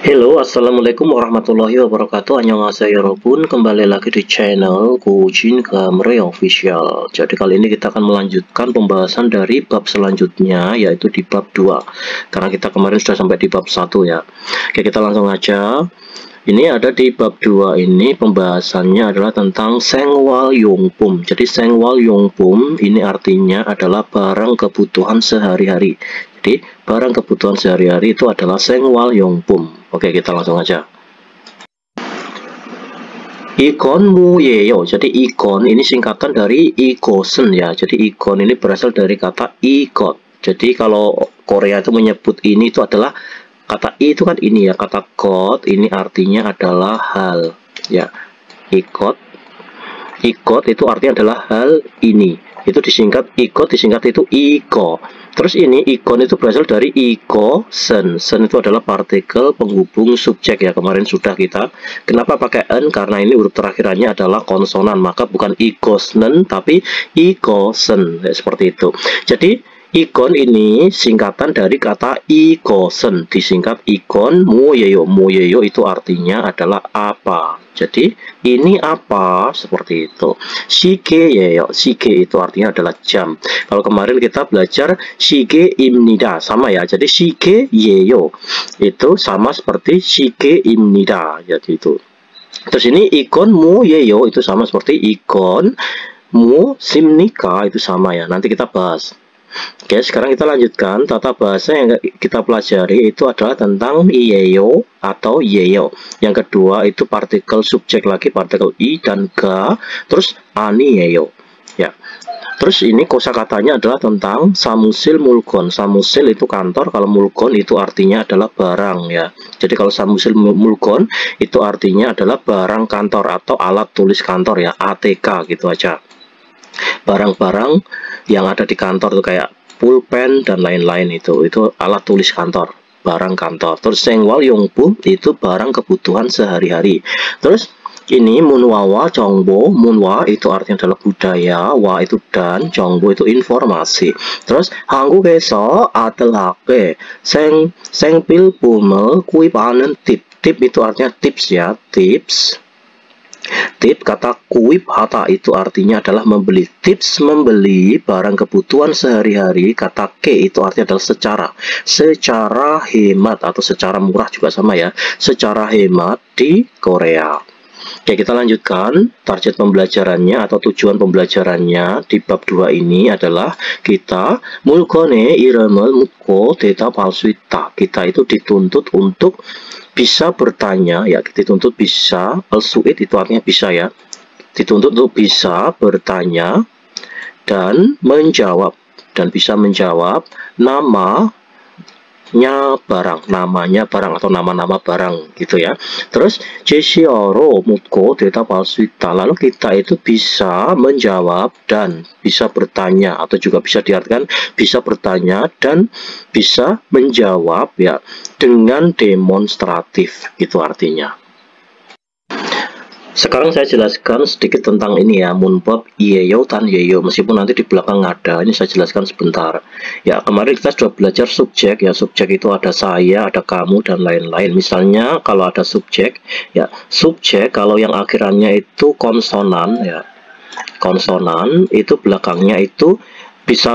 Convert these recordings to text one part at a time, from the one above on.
Halo, assalamualaikum warahmatullahi wabarakatuh. Annyeonghaseyo yobun, kembali lagi di channel Kujin Gamre Official. Jadi kali ini kita akan melanjutkan pembahasan dari bab selanjutnya, yaitu di bab 2. Karena kita kemarin sudah sampai di bab 1 ya. Oke, kita langsung aja. Ini ada di bab 2 ini pembahasannya adalah tentang Sengwal Yongpum. Jadi Sengwal Yongpum ini artinya adalah barang kebutuhan sehari-hari. Jadi barang kebutuhan sehari-hari itu adalah Sengwal Yongpum. Oke, kita langsung aja. Ikon muyeyo. Jadi ikon ini singkatan dari ikosen ya. Jadi ikon ini berasal dari kata ikot. Jadi kalau Korea itu menyebut ini itu adalah kata i itu kan ini ya, kata kot ini artinya adalah hal ya. Ikot itu artinya adalah hal ini, itu disingkat ikot, disingkat itu iko. Terus ini ikon itu berasal dari iko sen itu adalah partikel penghubung subjek ya, kemarin sudah kita. Kenapa pakai en? Karena ini huruf terakhirannya adalah konsonan, maka bukan ikosnen tapi ikosen ya, seperti itu. Jadi ikon ini singkatan dari kata ikosen, disingkat ikon muyeyo. Muyeyo itu artinya adalah apa. Jadi ini apa, seperti itu. Shige yeyo, shige itu artinya adalah jam. Kalau kemarin kita belajar shige imnida, sama ya. Jadi shige yeyo itu sama seperti shige imnida, jadi itu. Terus ini ikon muyeyo itu sama seperti ikon mu simnika, itu sama ya. Nanti kita bahas. Oke, sekarang kita lanjutkan. Tata bahasa yang kita pelajari itu adalah tentang iyeyo atau yeyo. Yang kedua itu partikel subjek lagi, partikel i dan ga. Terus ani yeyo. Ya. Terus ini kosakatanya adalah tentang samusil mulkon. Samusil itu kantor, kalau mulkon itu artinya adalah barang ya. Jadi kalau samusil mulkon itu artinya adalah barang kantor atau alat tulis kantor ya, ATK gitu aja. Barang-barang yang ada di kantor tuh kayak pulpen dan lain-lain, itu alat tulis kantor, barang kantor. Terus Sengwal Yongpum itu barang kebutuhan sehari-hari. Terus ini munwawa jongbo, munwa itu artinya adalah budaya, wa itu dan, jongbo itu informasi. Terus 한국에서 아들학교 생필품을 구입하는 tip. Tip itu artinya tips ya, tips. Tip, kata kuip hata itu artinya adalah membeli. Tips membeli barang kebutuhan sehari-hari. Kata ke itu artinya adalah secara hemat atau secara murah juga sama ya, secara hemat di Korea. Oke, kita lanjutkan. Target pembelajarannya atau tujuan pembelajarannya di bab 2 ini adalah kita mulkone iramel mutko data palsuita. Kita itu dituntut untuk bisa bertanya ya, dituntut bisa, suit itu artinya bisa ya, dituntut untuk bisa bertanya dan menjawab, dan bisa menjawab namanya barang atau nama-nama barang gitu ya. Terus 제시어로 묻고 대답할 수 있다. Lalu kita itu bisa menjawab dan bisa bertanya, atau juga bisa diartikan bisa bertanya dan bisa menjawab ya dengan demonstratif, gitu artinya. Sekarang saya jelaskan sedikit tentang ini ya, munbab iyeyo dan yeyo, meskipun nanti di belakang ada, ini saya jelaskan sebentar. Ya, kemarin kita sudah belajar subjek ya, subjek itu ada saya, ada kamu, dan lain-lain. Misalnya kalau ada subjek, ya subjek kalau yang akhirannya itu konsonan ya, konsonan itu belakangnya itu bisa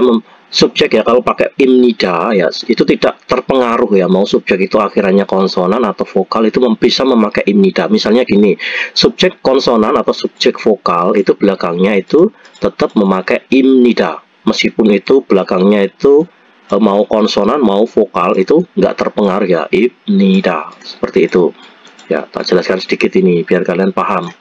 subjek ya, kalau pakai imnida ya itu tidak terpengaruh ya, mau subjek itu akhirannya konsonan atau vokal itu bisa memakai imnida. Misalnya gini, subjek konsonan atau subjek vokal itu belakangnya itu tetap memakai imnida, meskipun itu belakangnya itu mau konsonan mau vokal itu nggak terpengaruh ya, imnida, seperti itu ya. Tak jelaskan sedikit ini biar kalian paham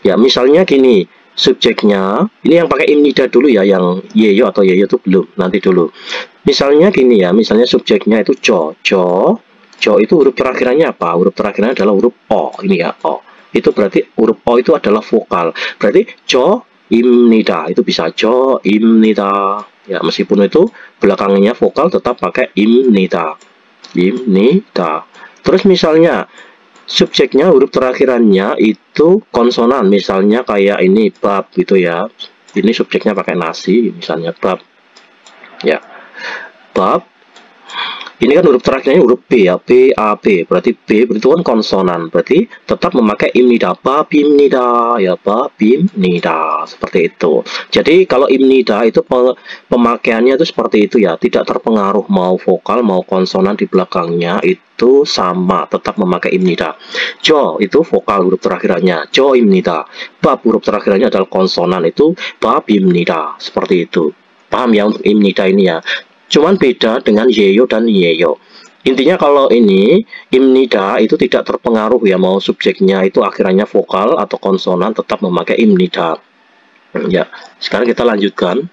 ya. Misalnya gini, subjeknya ini yang pakai imnida dulu ya, yang yeyo atau yeyo itu belum, nanti dulu. Misalnya gini ya, misalnya subjeknya itu jo itu huruf terakhirannya apa? Huruf terakhirannya adalah huruf o, ini ya, o. Itu berarti huruf o itu adalah vokal, berarti jo imnida, itu bisa jo imnida ya, meskipun itu belakangnya vokal tetap pakai imnida. Terus misalnya subjeknya huruf terakhirannya itu konsonan, misalnya kayak ini bab gitu ya, ini subjeknya pakai nasi, misalnya bab ya, bab Ini kan huruf terakhirnya huruf B ya, B, A, B. Berarti B itu kan konsonan. Berarti tetap memakai imnida, babimnida ya, babimnida. Seperti itu. Jadi kalau imnida itu pemakaiannya itu seperti itu ya, tidak terpengaruh mau vokal mau konsonan di belakangnya itu sama, tetap memakai imnida. Jo itu vokal huruf terakhirannya, jo imnida. Bab huruf terakhirannya adalah konsonan, itu babimnida. Seperti itu. Paham ya untuk imnida ini ya. Cuman beda dengan yeyo dan yeyo. Intinya kalau ini imnida itu tidak terpengaruh ya, mau subjeknya itu akhirannya vokal atau konsonan tetap memakai imnida. Ya, sekarang kita lanjutkan.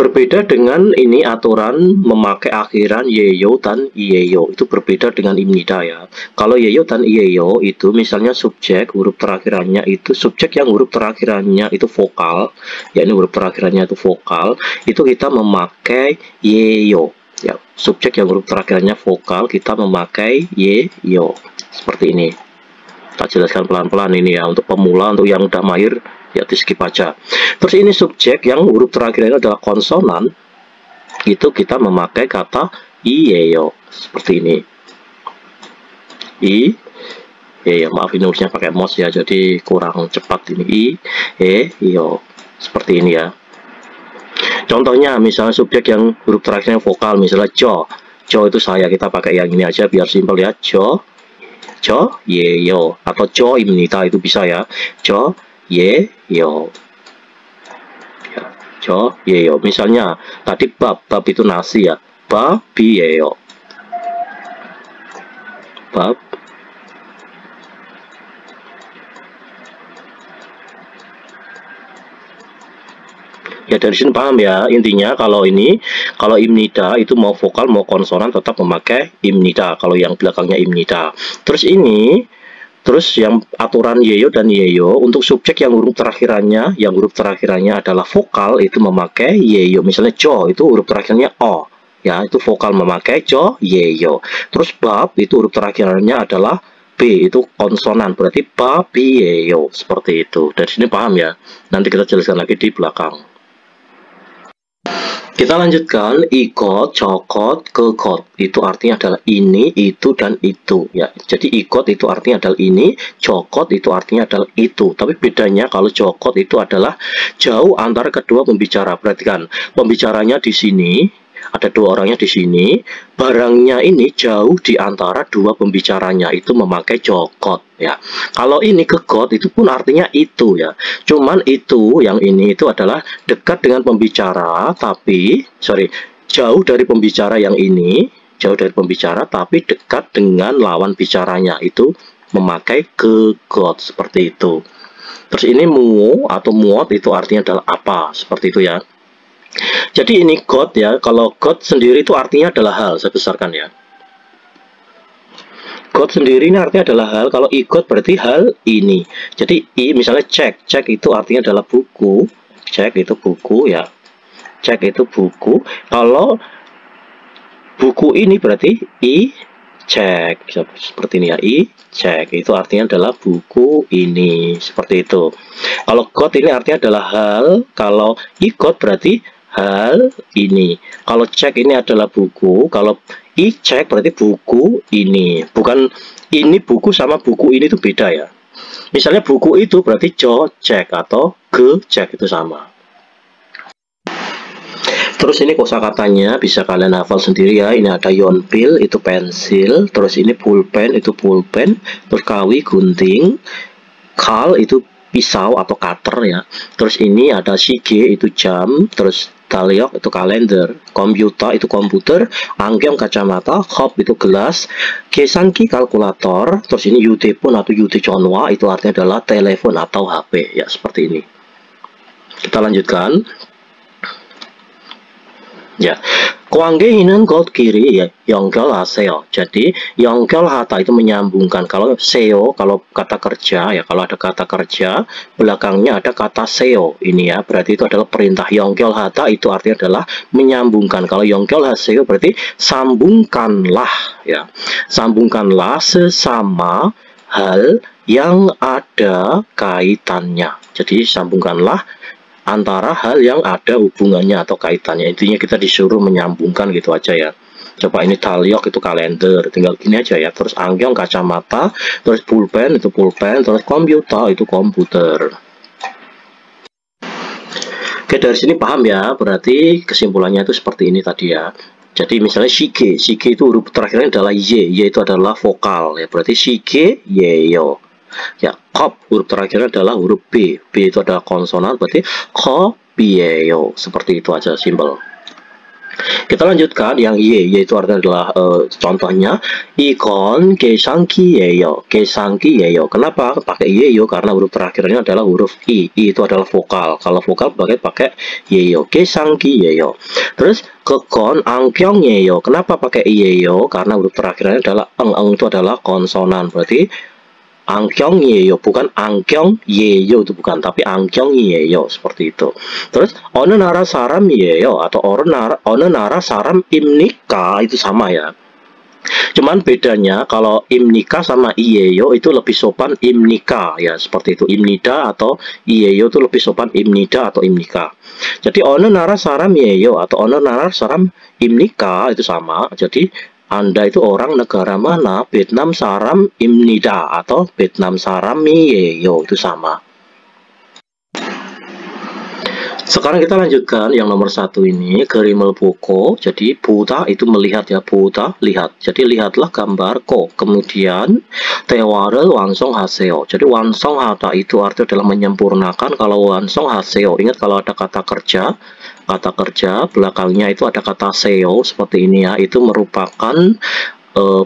Berbeda dengan ini aturan memakai akhiran yeyo dan iyeyo, itu berbeda dengan imnida ya. Kalau yeyo dan iyeyo itu misalnya subjek huruf terakhirannya itu subjek yang huruf terakhirannya itu vokal, ya ini huruf terakhirannya itu vokal, itu kita memakai yeyo ya. Subjek yang huruf terakhirannya vokal kita memakai yeyo. Seperti ini. Kita jelaskan pelan-pelan ini ya, untuk pemula, untuk yang udah mahir ya di skip aja. Terus ini subjek yang huruf terakhirnya adalah konsonan, itu kita memakai kata iyeyo seperti ini. Ya maaf ini nulisnya pakai mouse ya, jadi kurang cepat ini. Yo seperti ini ya. Contohnya misalnya subjek yang huruf terakhirnya vokal, misalnya jo itu saya, kita pakai yang ini aja biar simpel ya, jo yeyo, atau jo imnida itu bisa ya, jo yeyo ya, jo yeyo. Misalnya tadi bab itu nasi ya, babi yeyo, bab. Ya dari sini paham ya, intinya kalau ini, kalau imnida itu mau vokal mau konsonan tetap memakai imnida, kalau yang belakangnya imnida. Terus ini, terus yang aturan yeyo dan yeyo untuk subjek yang huruf terakhirannya adalah vokal itu memakai yeyo. Misalnya jo itu huruf terakhirnya o ya, itu vokal memakai jo yeyo. Terus bab itu huruf terakhirannya adalah B, itu konsonan, berarti babi yeyo. Seperti itu. Dari sini paham ya, nanti kita jelaskan lagi di belakang. Kita lanjutkan, ikot, cokot, kekot. Itu artinya adalah ini, itu, dan itu. Ya, jadi ikot itu artinya adalah ini, cokot itu artinya adalah itu. Tapi bedanya kalau cokot itu adalah jauh antara kedua pembicara. Perhatikan, pembicaranya di sini, ada dua orangnya di sini, barangnya ini jauh di antara dua pembicaranya, itu memakai cokot ya. Kalau ini kekot itu pun artinya itu ya. Cuman itu yang ini itu adalah dekat dengan pembicara tapi jauh dari pembicara, yang ini jauh dari pembicara tapi dekat dengan lawan bicaranya, itu memakai kekot seperti itu. Terus ini muo atau muot itu artinya adalah apa, seperti itu ya. Jadi ini got ya, kalau got sendiri itu artinya adalah hal, saya besarkan ya. Got sendiri ini artinya adalah hal, kalau ikut berarti hal ini. Jadi misalnya cek itu artinya adalah buku, cek itu buku ya, cek itu buku. Kalau buku ini berarti cek, seperti ini ya, cek itu artinya adalah buku ini, seperti itu. Kalau got ini artinya adalah hal, kalau ikut berarti hal ini. Kalau cek ini adalah buku, kalau cek berarti buku ini. Bukan ini buku sama buku ini itu beda ya. Misalnya buku itu berarti jo cek atau ge cek, itu sama. Terus ini kosakatanya bisa kalian hafal sendiri ya. Ini ada yonpil itu pensil, terus ini pulpen itu pulpen, terus kawi gunting, kal itu pisau atau cutter ya. Terus ini ada shige itu jam, terus taliok itu kalender, komputer itu komputer, anggeng kacamata, hop itu gelas, kesanki kalkulator, terus ini yutepon atau yuteconwa itu artinya adalah telepon atau HP ya, seperti ini. Kita lanjutkan. Ya, kuanggeinen got kiri ya, yonggel haseo. Jadi yonggel hata itu menyambungkan. Kalau seo, kalau kata kerja ya, kalau ada kata kerja belakangnya ada kata seo ini ya, berarti itu adalah perintah. Yonggel hata itu artinya adalah menyambungkan. Kalau yonggel haseo berarti sambungkanlah ya, sambungkanlah sesama hal yang ada kaitannya. Jadi sambungkanlah antara hal yang ada hubungannya atau kaitannya. Intinya kita disuruh menyambungkan gitu aja ya. Coba ini talyok itu kalender, tinggal gini aja ya. Terus angkyong kacamata, terus pulpen itu pulpen, terus komputer itu komputer. Oke, dari sini paham ya, berarti kesimpulannya itu seperti ini tadi ya. Jadi misalnya shige itu huruf terakhirnya adalah y itu adalah vokal ya, berarti shige yeyo. Ya, kop huruf terakhirnya adalah huruf b itu adalah konsonan, berarti ko yeyo. Seperti itu aja, simpel. Kita lanjutkan yang y, yaitu artinya adalah contohnya ikon 계산기 예요. Kenapa pakai yeyo? Karena huruf terakhirnya adalah huruf i itu adalah vokal. Kalau vokal pakai yeyo. 계산기 예요. Terus kekon angkyong yeyo. Kenapa pakai yeyo? Karena huruf terakhirnya adalah eng itu adalah konsonan. Berarti angkyong yeyo, bukan angkyong yeyo, itu bukan, tapi angkyong yeyo, seperti itu. Terus 어느 나라 사람 yeyo atau 어느 나라 사람 입니까 itu sama ya. Cuman bedanya kalau imnika sama iyeyo itu lebih sopan imnika ya, seperti itu. Imnida atau iyeyo itu lebih sopan imnida atau imnika. Jadi 어느 나라 사람 yeyo atau 어느 나라 사람 imnika itu sama. Jadi Anda itu orang negara mana? Vietnam saram imnida atau Vietnam saram miyeyo, itu sama. Sekarang kita lanjutkan yang nomor 1 ini, gerimel poko. Jadi buta itu melihat ya, buta lihat. Jadi lihatlah gambar ko. Kemudian tewarel wansong haseo. Jadi wansong hata itu artinya adalah menyempurnakan. Kalau wansong haseo, ingat kalau ada kata kerja belakangnya itu ada kata seo seperti ini ya, itu merupakan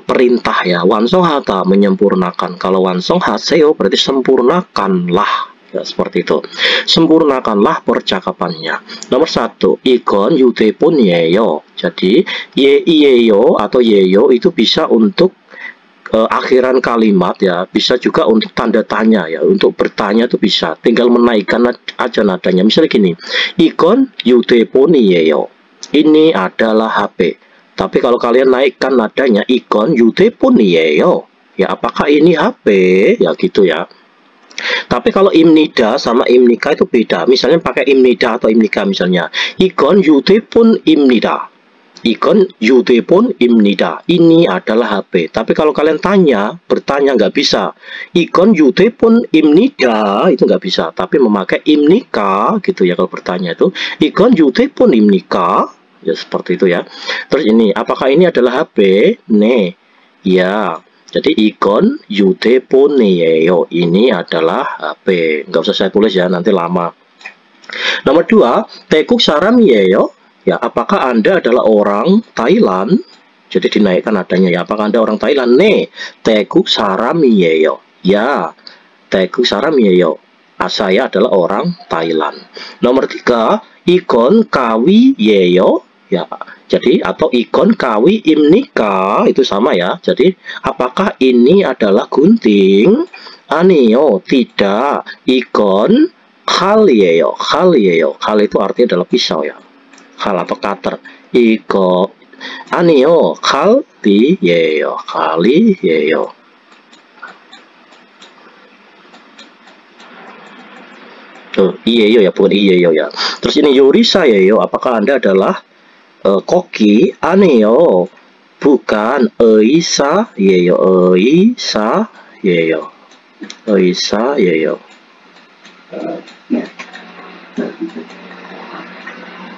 perintah ya. Wansong hata menyempurnakan. Kalau wansong haseo berarti sempurnakanlah ya, seperti itu. Sempurnakanlah percakapannya. Nomor 1, ikon yutepun yeyo. Jadi yeyo atau yeyo itu bisa untuk akhiran kalimat ya, bisa juga untuk tanda tanya ya, untuk bertanya itu bisa, tinggal menaikkan aja nadanya. Misalnya gini, ikon yuteponi yeyo, ini adalah HP. Tapi kalau kalian naikkan nadanya, ikon yuteponi yeyo, ya apakah ini HP ya, gitu ya. Tapi kalau imnida sama imnika itu beda. Misalnya pakai imnida atau imnika, misalnya ikon yutepon imnida, ikon yutepon imnida, ini adalah HP. Tapi kalau kalian bertanya nggak bisa. Ikon yutepon imnida itu nggak bisa. Tapi memakai imnika gitu ya kalau bertanya itu. Ikon yutepon imnika ya, seperti itu ya. Terus ini, apakah ini adalah HP? Ne, ya. Jadi ikon yutepon yeyo, ini adalah HP. Nggak usah saya tulis ya, nanti lama. Nomor 2, tekuk saram yeyo. Ya, apakah Anda adalah orang Thailand? Jadi dinaikkan adanya ya. Apakah Anda orang Thailand? Ne, tekuk saramiyeyo. Ya, tekuk saramiyeyo. Saya adalah orang Thailand. Nomor 3, ikon kawi yeyo. Ya, jadi atau ikon kawi imnika itu sama ya. Jadi apakah ini adalah gunting? Anio, tidak. Ikon khaliyeyo. Khal itu artinya adalah pisau ya. Khal atau cutter. Iko anio khali yeyo. Tuh, iyeyo ya, bukan iyeyo ya. Terus ini yorisa yeyo, apakah Anda adalah koki? Aneo, bukan. Eisa yeyo.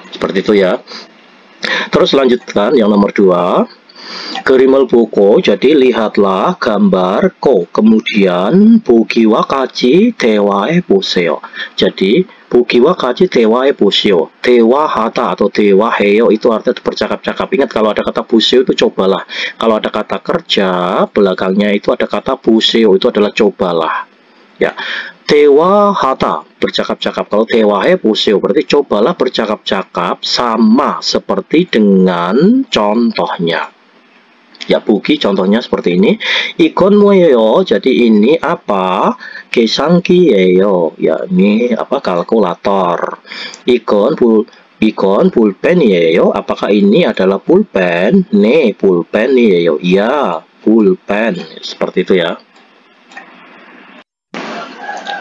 Seperti itu ya. Terus lanjutkan yang nomor 2, gerimel buko. Jadi lihatlah gambar ko. Kemudian bukiwa kaci tewae poseo. Jadi bukiwa kaci tewae poseo. Tewa hata atau tewa heyo itu artinya bercakap-cakap. Ingat kalau ada kata poseo itu cobalah. Kalau ada kata kerja belakangnya itu ada kata poseo, itu adalah cobalah. Ya. Tewa hata bercakap-cakap. Kalau tewa he poseo berarti cobalah bercakap-cakap, sama seperti dengan contohnya. Ya, buki contohnya seperti ini. Ikon moyo, jadi ini apa? Kesanki yeyo. Ya, ini apa? Kalkulator. Ikon pulpen yeyo. Apakah ini adalah pulpen? Ne, pulpen yeyo. Ya, pulpen. Seperti itu ya.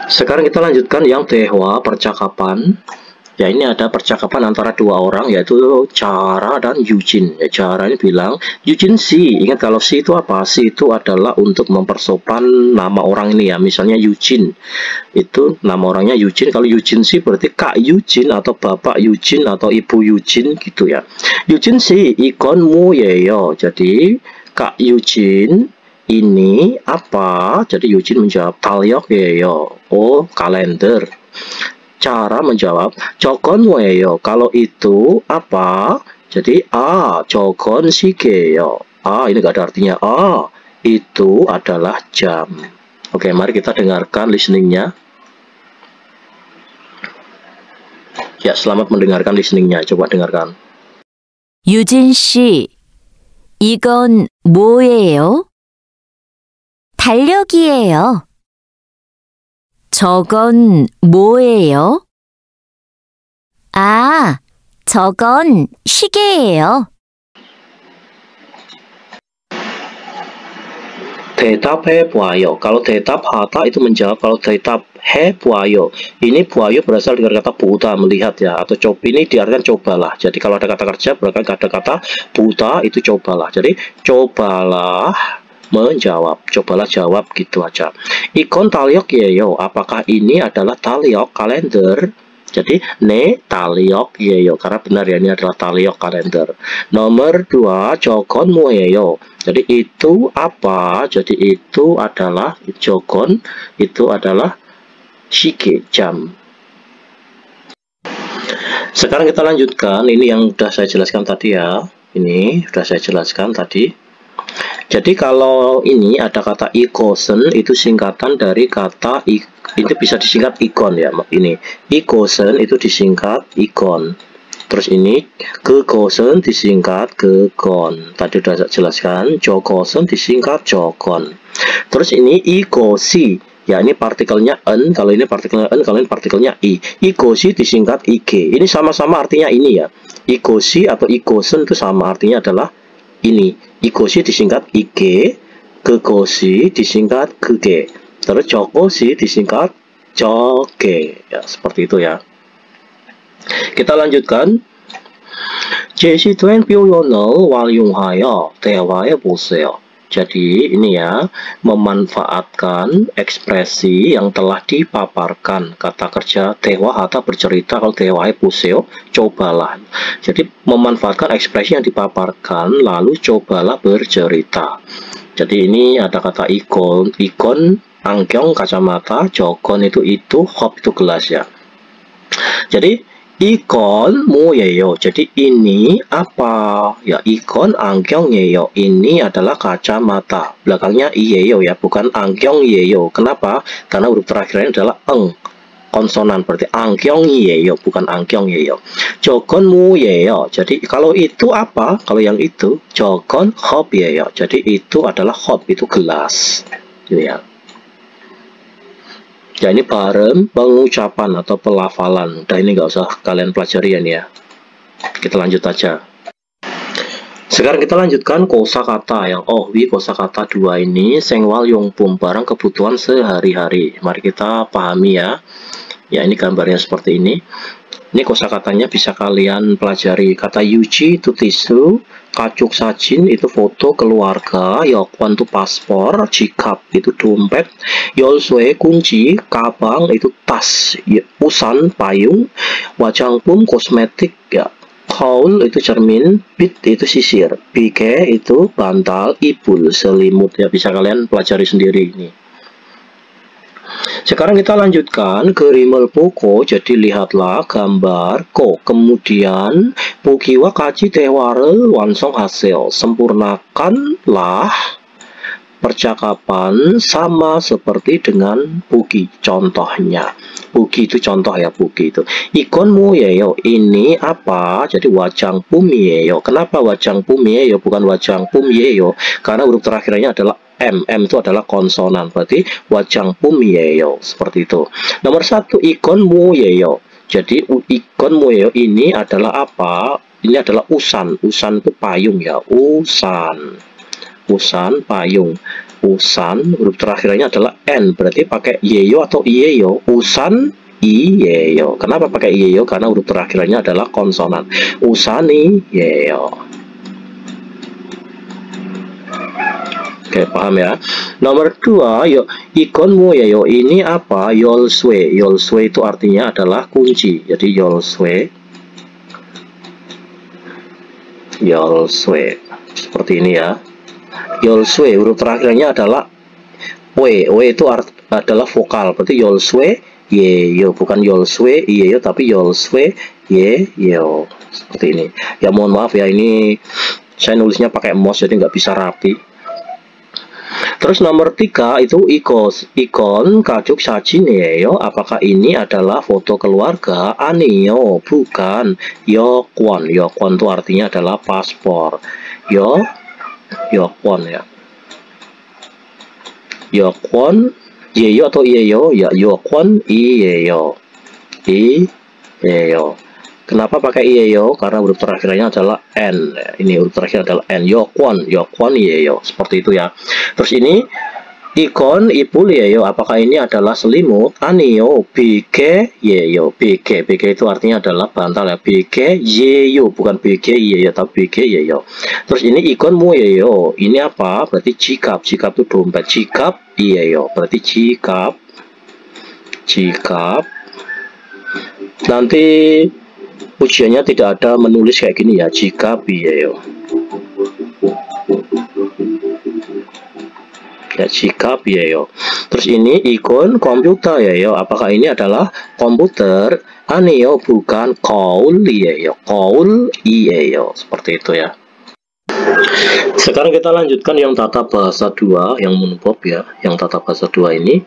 Sekarang kita lanjutkan yang tehwa percakapan. Ya, ini ada percakapan antara dua orang, yaitu Cara dan Eugene. Ya, Cara ini bilang, Eugene si, ingat kalau si itu apa? Si itu adalah untuk mempersopan nama orang ini ya. Misalnya Eugene, itu nama orangnya Eugene. Kalau Eugene si berarti Kak Eugene atau Bapak Eugene atau Ibu Eugene gitu ya. Eugene si, ikonmu yeyo. Jadi Kak Eugene ini apa? Jadi Eugene menjawab talyok yeyo. Oh, kalender. Cara menjawab, 저건 뭐예요? Kalau itu apa? Jadi 저건 시계요. Ini nggak ada artinya. Itu adalah jam. Oke, mari kita dengarkan listeningnya. Ya, selamat mendengarkan listeningnya. Coba dengarkan. 유진 씨, 이건 뭐예요? 달력이에요. 저건 뭐예요? 저건 시계예요. 대답해보아요. Kalau 대답 hata itu menjawab. Kalau 대답해보아요, ini 보아요 berasal dari kata 보다, melihat ya, atau coba, ini diartikan cobalah. Jadi kalau ada kata kerja berarti ada kata 보다, itu cobalah. Jadi cobalah menjawab, cobalah jawab, gitu aja. Ikon talyok yeyo, apakah ini adalah talyok kalender? Jadi ne talyok yeyo, karena benar ya, ini adalah talyok kalender. Nomor 2, jogon muyeyo. Jadi itu apa? Jadi itu adalah jogon, itu adalah shike, jam. Sekarang kita lanjutkan, ini yang sudah saya jelaskan tadi ya. Ini sudah saya jelaskan tadi. Jadi kalau ini ada kata ikosen, itu singkatan dari kata itu bisa disingkat ikon ya. Ini ikosen itu disingkat ikon. Terus ini kekosen disingkat kekon. Tadi sudah saya jelaskan. Jokosen disingkat jokon. Terus ini ikosi. Ya, ini partikelnya en, kalau ini partikelnya en, kalau ini partikelnya i. Ikosi disingkat ig. Ini sama-sama artinya ini ya. Ikosi atau ikosen itu sama artinya adalah ini. Ikosi disingkat ig, kekosi disingkat kege, terus jokosi disingkat joge. Ya, seperti itu ya. Kita lanjutkan. 제시된 표현을 활용하여 대화해 보세요. Jadi ini ya, memanfaatkan ekspresi yang telah dipaparkan. Kata kerja dewa hata bercerita, kalau dewa puseo, cobalah. Jadi memanfaatkan ekspresi yang dipaparkan, lalu cobalah bercerita. Jadi ini ada kata ikon, angkyong kacamata, jogon itu, hop itu gelas ya. Jadi ikon 뭐예요? Jadi ini apa? Ya, ikon 안경이에요. Ini adalah kacamata. Belakangnya iyeyo ya, bukan 안경이에요. Kenapa? Karena huruf terakhirnya adalah eng, konsonan, berarti 안경이에요, bukan 안경이에요. 저건 뭐예요? Jadi kalau itu apa? Kalau yang itu, 저건 컵이에요. Jadi itu adalah hop, itu gelas. Ini ya. Ya, ini bareng pengucapan atau pelafalan. Udah, ini nggak usah kalian pelajari ya. Kita lanjut aja. Sekarang kita lanjutkan kosakata yang kosakata 2 ini sengwal yongpum, barang kebutuhan sehari-hari. Mari kita pahami ya. Ya, ini gambarnya seperti ini. Ini kosakatanya bisa kalian pelajari. Kata yuji itu tisu, kacuk sajin itu foto keluarga, yokwan itu paspor, jikap itu dompet, yolsue kunci, kabang itu tas, usan payung, wajangpum kosmetik ya, kaul itu cermin, bit itu sisir, bike itu bantal, ibul selimut ya, bisa kalian pelajari sendiri ini. Sekarang kita lanjutkan gerimel poko. Jadi lihatlah gambar ko, kemudian pukiwa kaji teware wansong hasil, sempurnakanlah percakapan sama seperti dengan puki. Contohnya puki itu contoh ya, puki itu ikonmu yeyo, ini apa? Jadi wajang pum yeyo. Kenapa wajang pum yeyo bukan wajang pum yeyo? Karena huruf terakhirnya adalah M itu adalah konsonan, berarti wajang pum yeyo, seperti itu. Nomor 1, ikonmu yeyo. Jadi ikonmu yeyo ini adalah apa? Ini adalah usan itu payung ya, usan payung. Usan huruf terakhirnya adalah N, berarti pakai yeyo atau iyeyo. Usan iyeyo. Kenapa pakai iyeyo? Karena huruf terakhirannya adalah konsonan. Usani yeyo. Oke, paham ya. Nomor 2, yo ikon moyeyo ini apa? Yolswe. Yolswe itu artinya adalah kunci. Jadi yolswe. Yolswe. Seperti ini ya. Yolswe huruf terakhirnya adalah W. W itu adalah vokal. Berarti yolswe yeyo, bukan yolswe yeyo tapi yolswe yeyo. Seperti ini. Ya mohon maaf ya, ini saya nulisnya pakai mouse jadi nggak bisa rapi. Terus nomor 3 itu ikon kajuk sajineyo. Apakah ini adalah foto keluarga? Aniyo, bukan. Yokwon. Yokwon itu artinya adalah paspor. Yokwon ya. Yokwon yeyo atau iyeyo? Ya yokwon iyeyo. Iyeyo. Kenapa pakai iyeyo? Karena huruf terakhirnya adalah n. Ini huruf terakhir adalah n. Yokwon iyeyo. Seperti itu ya. Terus ini ikon ipul yeyo. Apakah ini adalah selimut? Aniyo bike yeyo. Bike itu artinya adalah bantal ya. Bike yeyo, bukan bike yeyo tapi bike yeyo. Terus ini ikon mu yeyo. Ini apa? Berarti jikap. Jikap itu dompet. Jikap yeyo. Berarti jikap. Nanti ujiannya tidak ada menulis kayak gini ya, jika biyeyo. Ya, jika biyeyo. Terus ini ikon komputer ya, apakah ini adalah komputer? Aniyo, bukan. Kaul yeyo. Kaul iyeyo. Seperti itu ya. Sekarang kita lanjutkan yang tata bahasa 2 yang monobob ya. Yang tata bahasa 2 ini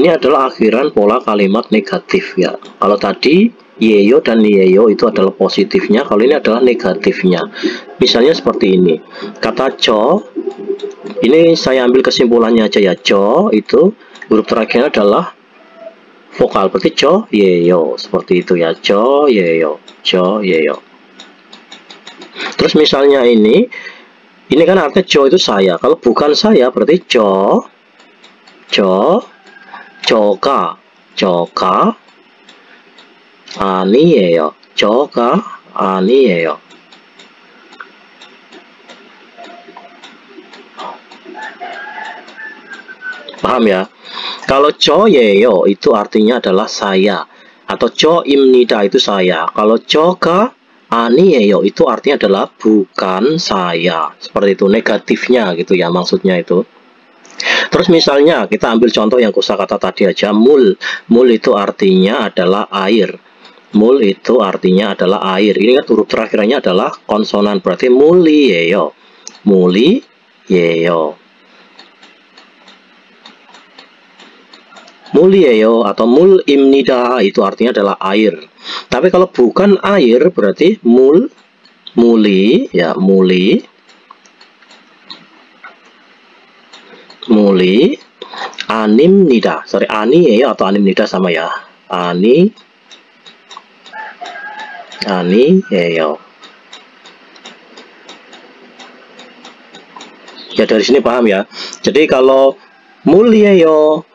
adalah akhiran pola kalimat negatif ya. Kalau tadi yeyo dan yeyo itu adalah positifnya, kalau ini adalah negatifnya. Misalnya seperti ini. Kata co, ini saya ambil kesimpulannya aja ya. Co itu huruf terakhirnya adalah vokal, berarti co yeyo. Seperti itu ya. Co yeyo. Terus misalnya ini kan artinya co itu saya. Kalau bukan saya berarti coka 아니에요. 저가 아니에요. Paham ya? Kalau 저예요 itu artinya adalah saya, atau 저입니다 itu saya. Kalau 저가 아니에요 itu artinya adalah bukan saya. Seperti itu, negatifnya gitu ya, maksudnya itu. Terus misalnya kita ambil contoh yang kosakata tadi aja, mul. Mul itu artinya adalah air. Mul itu artinya adalah air. Ini kan huruf terakhirnya adalah konsonan, berarti mulieyo. Mulieyo. Mulieyo atau mul imnida itu artinya adalah air. Tapi kalau bukan air berarti muli ya, muli animnida. Sorry, ani ya atau animnida sama ya. Ani yeyo. Ya dari sini paham ya. Jadi kalau mulieyo,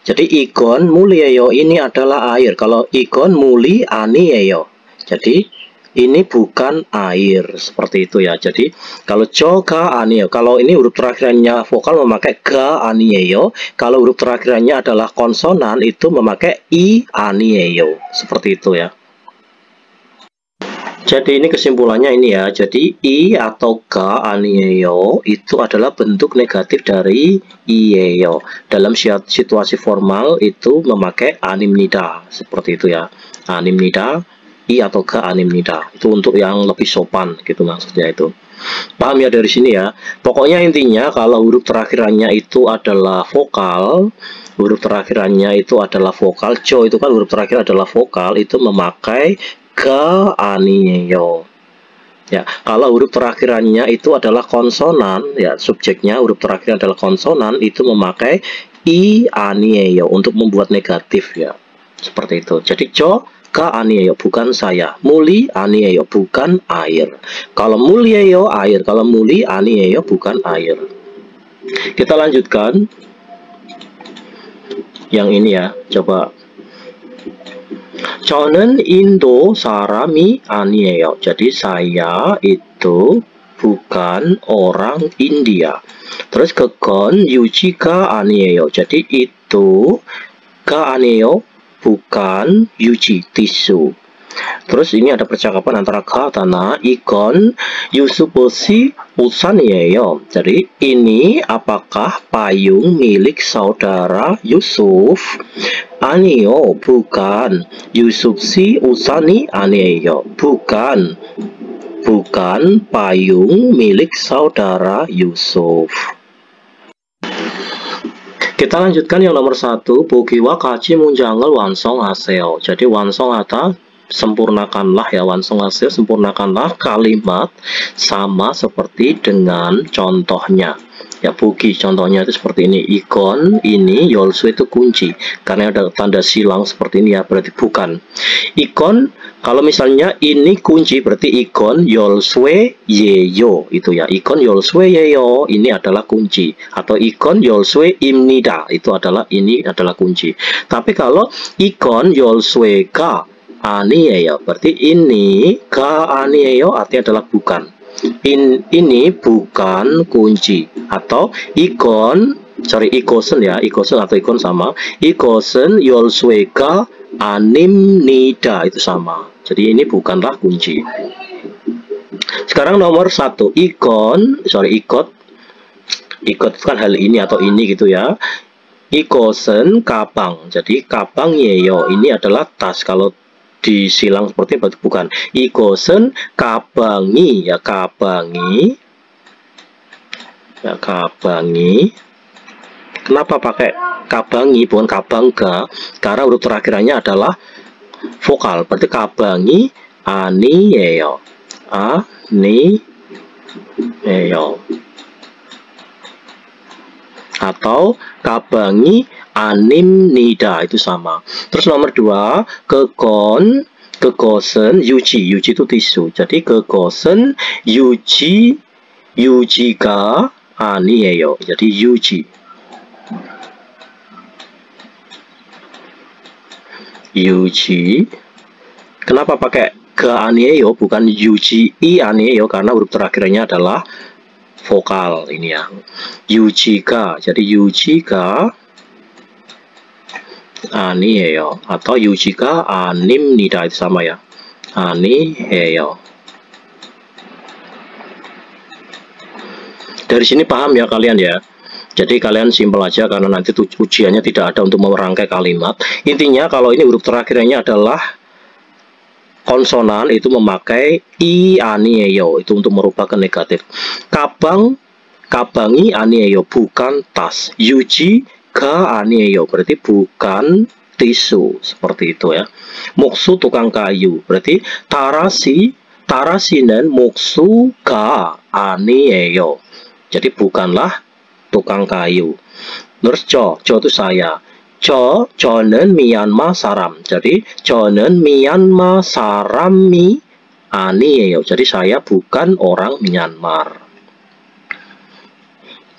jadi ikon mulieyo ini adalah air. Kalau ikon muli ani yeyo, jadi ini bukan air. Seperti itu ya. Jadi kalau coka aniyo, kalau ini huruf terakhirannya vokal memakai ga aniyeyo. Kalau huruf terakhirannya adalah konsonan itu memakai i aniyeyo. Seperti itu ya. Jadi ini kesimpulannya ini ya. Jadi i atau ga aniyeyo itu adalah bentuk negatif dari iyeyo. Dalam situasi formal itu memakai animnida. Seperti itu ya. Animnida, i atau ga animnida. Itu untuk yang lebih sopan gitu maksudnya itu. Paham ya dari sini ya. Pokoknya intinya kalau huruf terakhirannya itu adalah vokal, huruf terakhirannya itu adalah vokal. Co itu kan huruf terakhir adalah vokal, itu memakai ga aniyeyo. Ya, kalau huruf terakhirannya itu adalah konsonan, ya subjeknya huruf terakhir adalah konsonan, itu memakai i aniyeyo untuk membuat negatif ya. Seperti itu. Jadi co ga aniyeyo bukan saya, muli aniyeyo bukan air. Kalau mulieyo air, kalau muli aniyeyo bukan air. Kita lanjutkan yang ini ya, coba 저는 인도 사람이 아니에요. Jadi saya itu bukan orang India. Terus 그건 유지가 아니에요. Jadi itu가 아니에요. Bukan 유지, tisu. Terus ini ada percakapan antara Ka dan Na. Ikon Yusufosi usan이에요. Jadi ini apakah payung milik saudara Yusuf? 아니요, bukan. Yusufsi usani 아니에요. Bukan payung milik saudara Yusuf. Kita lanjutkan yang nomor 1. 보기와 같이 문장을 완성하세요. Jadi 완성하다, sempurnakanlah ya, 완성하세요, sempurnakanlah kalimat sama seperti dengan contohnya. Ya, 보기 contohnya itu seperti ini. Ikon ini 열쇠 itu kunci. Karena ada tanda silang seperti ini ya, berarti bukan. Ikon, kalau misalnya ini kunci berarti ikon 열쇠예요 itu ya. Ikon 열쇠예요 ini adalah kunci, atau ikon 열쇠입니다 itu adalah kunci. Tapi kalau ikon 열쇠가 아니에요 berarti ini ga 아니에요 artinya adalah bukan. Ini bukan kunci. Atau 이것은 ya, 이것은 atau ikon sama. 이것은 열쇠가 아닙니다 itu sama. Jadi ini bukanlah kunci. Sekarang nomor 1. ikot itu kan hal ini atau ini gitu ya. 이것은 가방. Jadi 가방이에요. Ini adalah tas. Kalau disilang seperti itu bukan. 이것은 가방이 ya, 가방이. Kenapa pakai 가방이 bukan 가방가? Karena huruf terakhirannya adalah vokal. Berarti 가방이 아니에요. Atau 가방이 아닙니다 itu sama. Terus nomor 2, 그것은 유지 itu tisu. Jadi 그것은 유지가 아니에요. Jadi 유지. Kenapa pakai ga 아니에요 bukan 유지 아니에요? Karena huruf terakhirnya adalah vokal ini ya. 유지가. Jadi 유지가 아니에요 atau 유지가 아닙니다 itu sama ya. 아니에요. Dari sini paham ya kalian ya. Jadi kalian simpel aja karena nanti ujiannya tidak ada untuk merangkai kalimat. Intinya kalau ini huruf terakhirnya adalah konsonan itu memakai i 아니에요 itu untuk merubah ke negatif. 가방이 아니에요 bukan tas. 유지가 아니에요 berarti bukan tisu seperti itu ya. 목수 tukang kayu berarti tarasi는 목수가 아니에요. Jadi bukanlah tukang kayu. Terus jo itu saya. 저는 미얀마 사람. Jadi 저는 미얀마 사람이 아니에요. Jadi saya bukan orang Myanmar.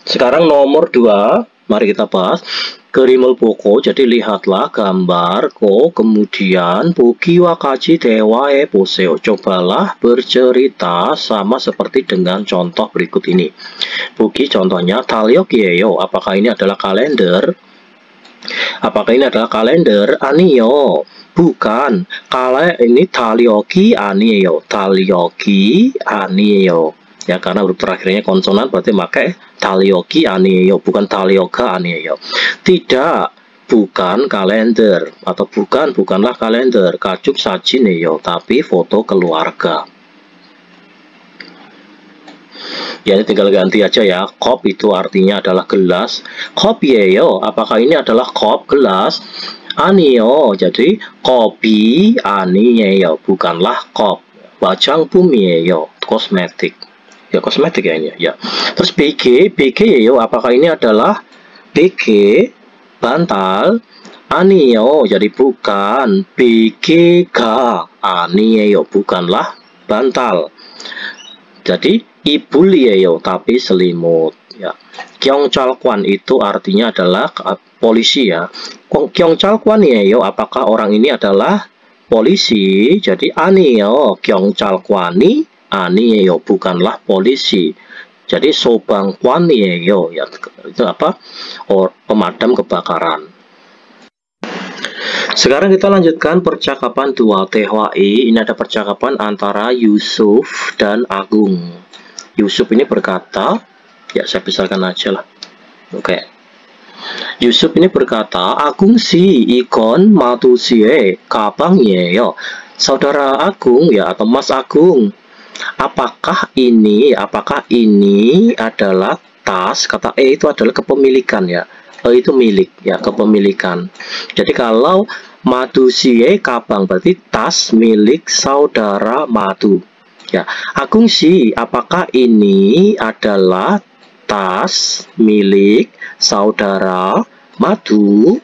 Sekarang nomor 2, mari kita bahas. 그림을 보고, jadi lihatlah gambar ko, kemudian 보기와 같이 대화해 보세요. Cobalah bercerita sama seperti dengan contoh berikut ini. 보기 contohnya 달력이에요. Apakah ini adalah kalender? 아니요, bukan. Kalau ini 달력이 아니에요. Ya, karena huruf terakhirnya konsonan berarti pakai 달력이 아니에요, bukan 달력가 아니에요. Tidak, bukan kalender, atau bukanlah kalender. 가족 사진이에요, tapi foto keluarga. Ya, tinggal ganti aja ya. Kop itu artinya adalah gelas. 컵이에요. Apakah ini adalah kop gelas? 아니요. Jadi kopi 아니에요. Bukanlah kop. 화장품이에요. Kosmetik. Ya, kosmetik ya ini ya. Terus BG예요. Apakah ini adalah BG bantal? 아니요. Jadi bukan. BG가 아니에요. Bukanlah bantal. Jadi 이불이에요, tapi selimut ya. 경찰관 itu artinya adalah polisi ya. 경찰관이에요. Apakah orang ini adalah polisi, jadi 아니에요. 경찰관이 아니에요. bukanlah polisi. Jadi 소방관이에요. Ya, itu apa? Pemadam kebakaran. Sekarang kita lanjutkan percakapan dua THI. Ini ada percakapan antara Yusuf dan Agung. Yusuf ini berkata, ya saya pisahkan aja lah. Oke. Yusuf ini berkata, Agung si ikon matusie kabangyeyo. Saudara Agung ya atau Mas Agung, apakah ini adalah tas? Kata itu adalah kepemilikan ya. Itu milik ya, kepemilikan. Jadi kalau madusie kabang berarti tas milik saudara Madu. Ya, Agung si, apakah ini adalah tas milik saudara Madu?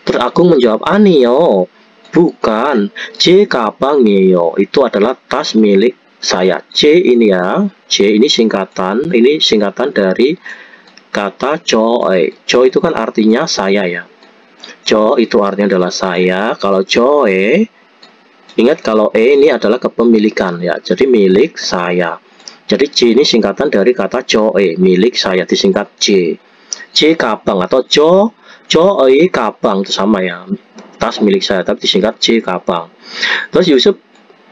Terus Agung menjawab Aniyo, bukan. C kabangyeyo, itu adalah tas milik saya. C ini ya, C ini singkatan dari kata coe. Coe itu kan artinya saya ya. Co itu artinya adalah saya. Kalau coe, ingat kalau ini adalah kepemilikan ya. Jadi milik saya. Jadi C ini singkatan dari kata coe, milik saya, disingkat C. C kabang atau coe kabang itu sama ya. Tas milik saya tapi disingkat C kabang. Terus Yusuf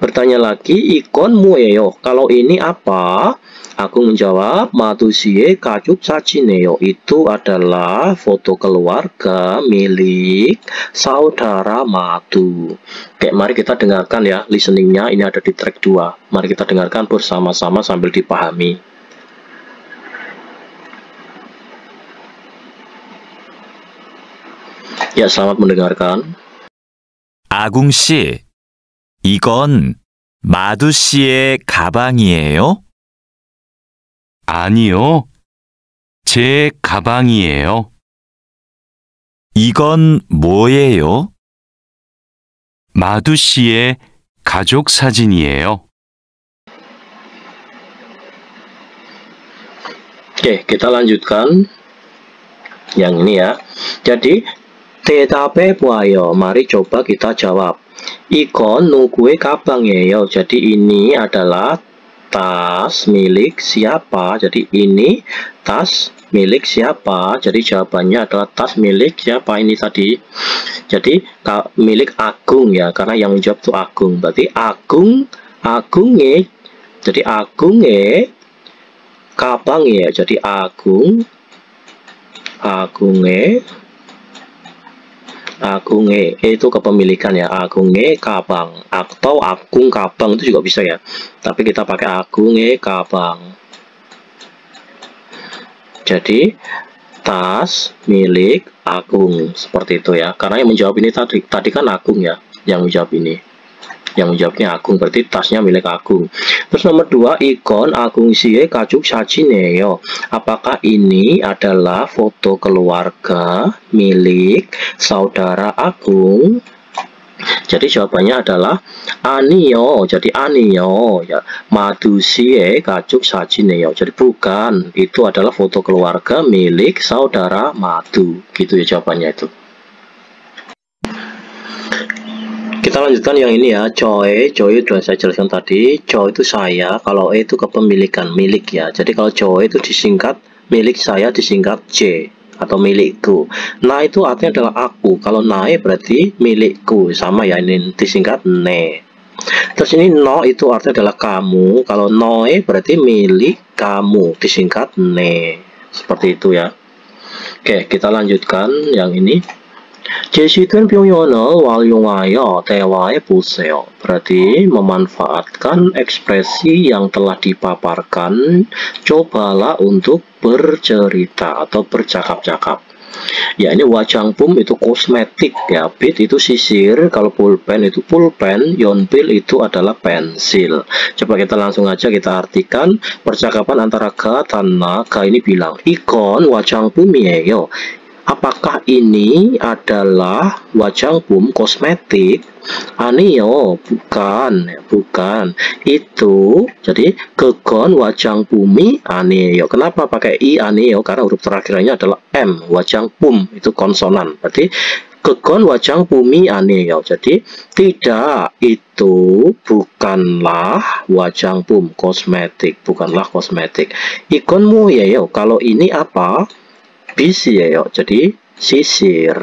bertanya lagi, ikon mueyo, kalau ini apa? Aku menjawab, madusie kajuk sajineyo, itu adalah foto keluarga milik saudara Madu. Oke, mari kita dengarkan ya listeningnya, ini ada di track 2. Mari kita dengarkan bersama-sama sambil dipahami. Ya, selamat mendengarkan. 아궁 씨, 이건 마두 씨의 가방이에요? 아니요, 제 가방이에요. 이건 뭐예요? 마두 씨의 가족 사진이에요. Oke, kita lanjutkan yang ini ya. Jadi 대답해 보아요. Mari coba kita jawab. 이건 누구의 가방이에요? Jadi ini adalah tas milik siapa? Jadi ini tas milik siapa? Jadi jawabannya adalah tas milik siapa ini tadi? Jadi milik Agung ya, karena yang menjawab itu Agung. Berarti Agungnya. Jadi Agungnya 가방이에요. Jadi Agungnya itu kepemilikan ya, Agungnya kabang atau Agung kabang itu juga bisa ya, tapi kita pakai Agungnya kabang. Jadi tas milik Agung, seperti itu ya, karena yang menjawab ini tadi kan Agung ya, yang menjawab ini, yang menjawabnya Agung, berarti tasnya milik Agung. Terus nomor 2, ikon Agung siye kajuk sajineyo, apakah ini adalah foto keluarga milik saudara Agung? Jadi jawabannya adalah Aniyo. Jadi Aniyo ya, madusie kajuk sajineyo, jadi bukan, itu adalah foto keluarga milik saudara Madu, gitu ya jawabannya itu. Kita lanjutkan yang ini ya, coe sudah saya jelaskan tadi. Coe itu saya, kalau itu kepemilikan, milik ya. Jadi kalau coe itu disingkat milik saya, disingkat C atau milikku. Nah itu artinya adalah aku. Kalau nae berarti milikku, sama ya, ini disingkat ne. Terus ini no itu artinya adalah kamu. Kalau noe berarti milik kamu, disingkat ne. Seperti itu ya. Oke, kita lanjutkan yang ini. 제시된 표현을 활용하여 대화해 보세요. Berarti memanfaatkan ekspresi yang telah dipaparkan, cobalah untuk bercerita atau bercakap-cakap. Ya, ini wajangpum itu kosmetik ya, bit itu sisir, kalau pulpen itu pulpen, yonpil itu adalah pensil. Coba kita langsung aja kita artikan percakapan antara Ga dan Na. Ga ini bilang, ikon wajangpum이에요. Apakah ini adalah wajangpum kosmetik? Aniyo, bukan. Itu, jadi kegon wajangpumi aniyo. Kenapa pakai i aniyo? Karena huruf terakhirnya adalah m, wajangpum itu konsonan. Berarti Kekon wajang bumi aneyo. Jadi tidak, itu bukanlah wajang bum, kosmetik, bukanlah kosmetik. Ikon moyeyo. Kalau ini apa? Bisyeyo. Jadi sisir.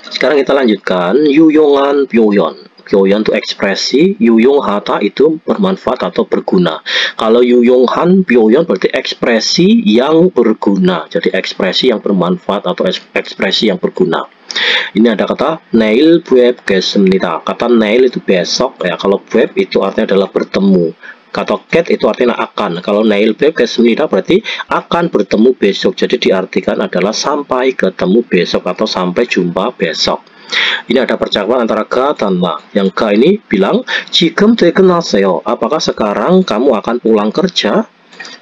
Sekarang kita lanjutkan yuyongan pyoyon. Pyoyon itu ekspresi, yuyong hata itu bermanfaat atau berguna. Kalau yuyonghan pyoyon berarti ekspresi yang berguna. Jadi ekspresi yang bermanfaat atau ekspresi yang berguna. Ini ada kata neil bueb kesmnita. Kata neil itu besok ya. Kalau bueb itu artinya adalah bertemu. Kata ket itu artinya akan. Kalau neil bueb kesmnita berarti akan bertemu besok. Jadi diartikan adalah sampai ketemu besok atau sampai jumpa besok. Ini ada percakapan antara ga dan ma. Yang ga ini bilang, 지금 퇴근하세요. Apakah sekarang kamu akan pulang kerja?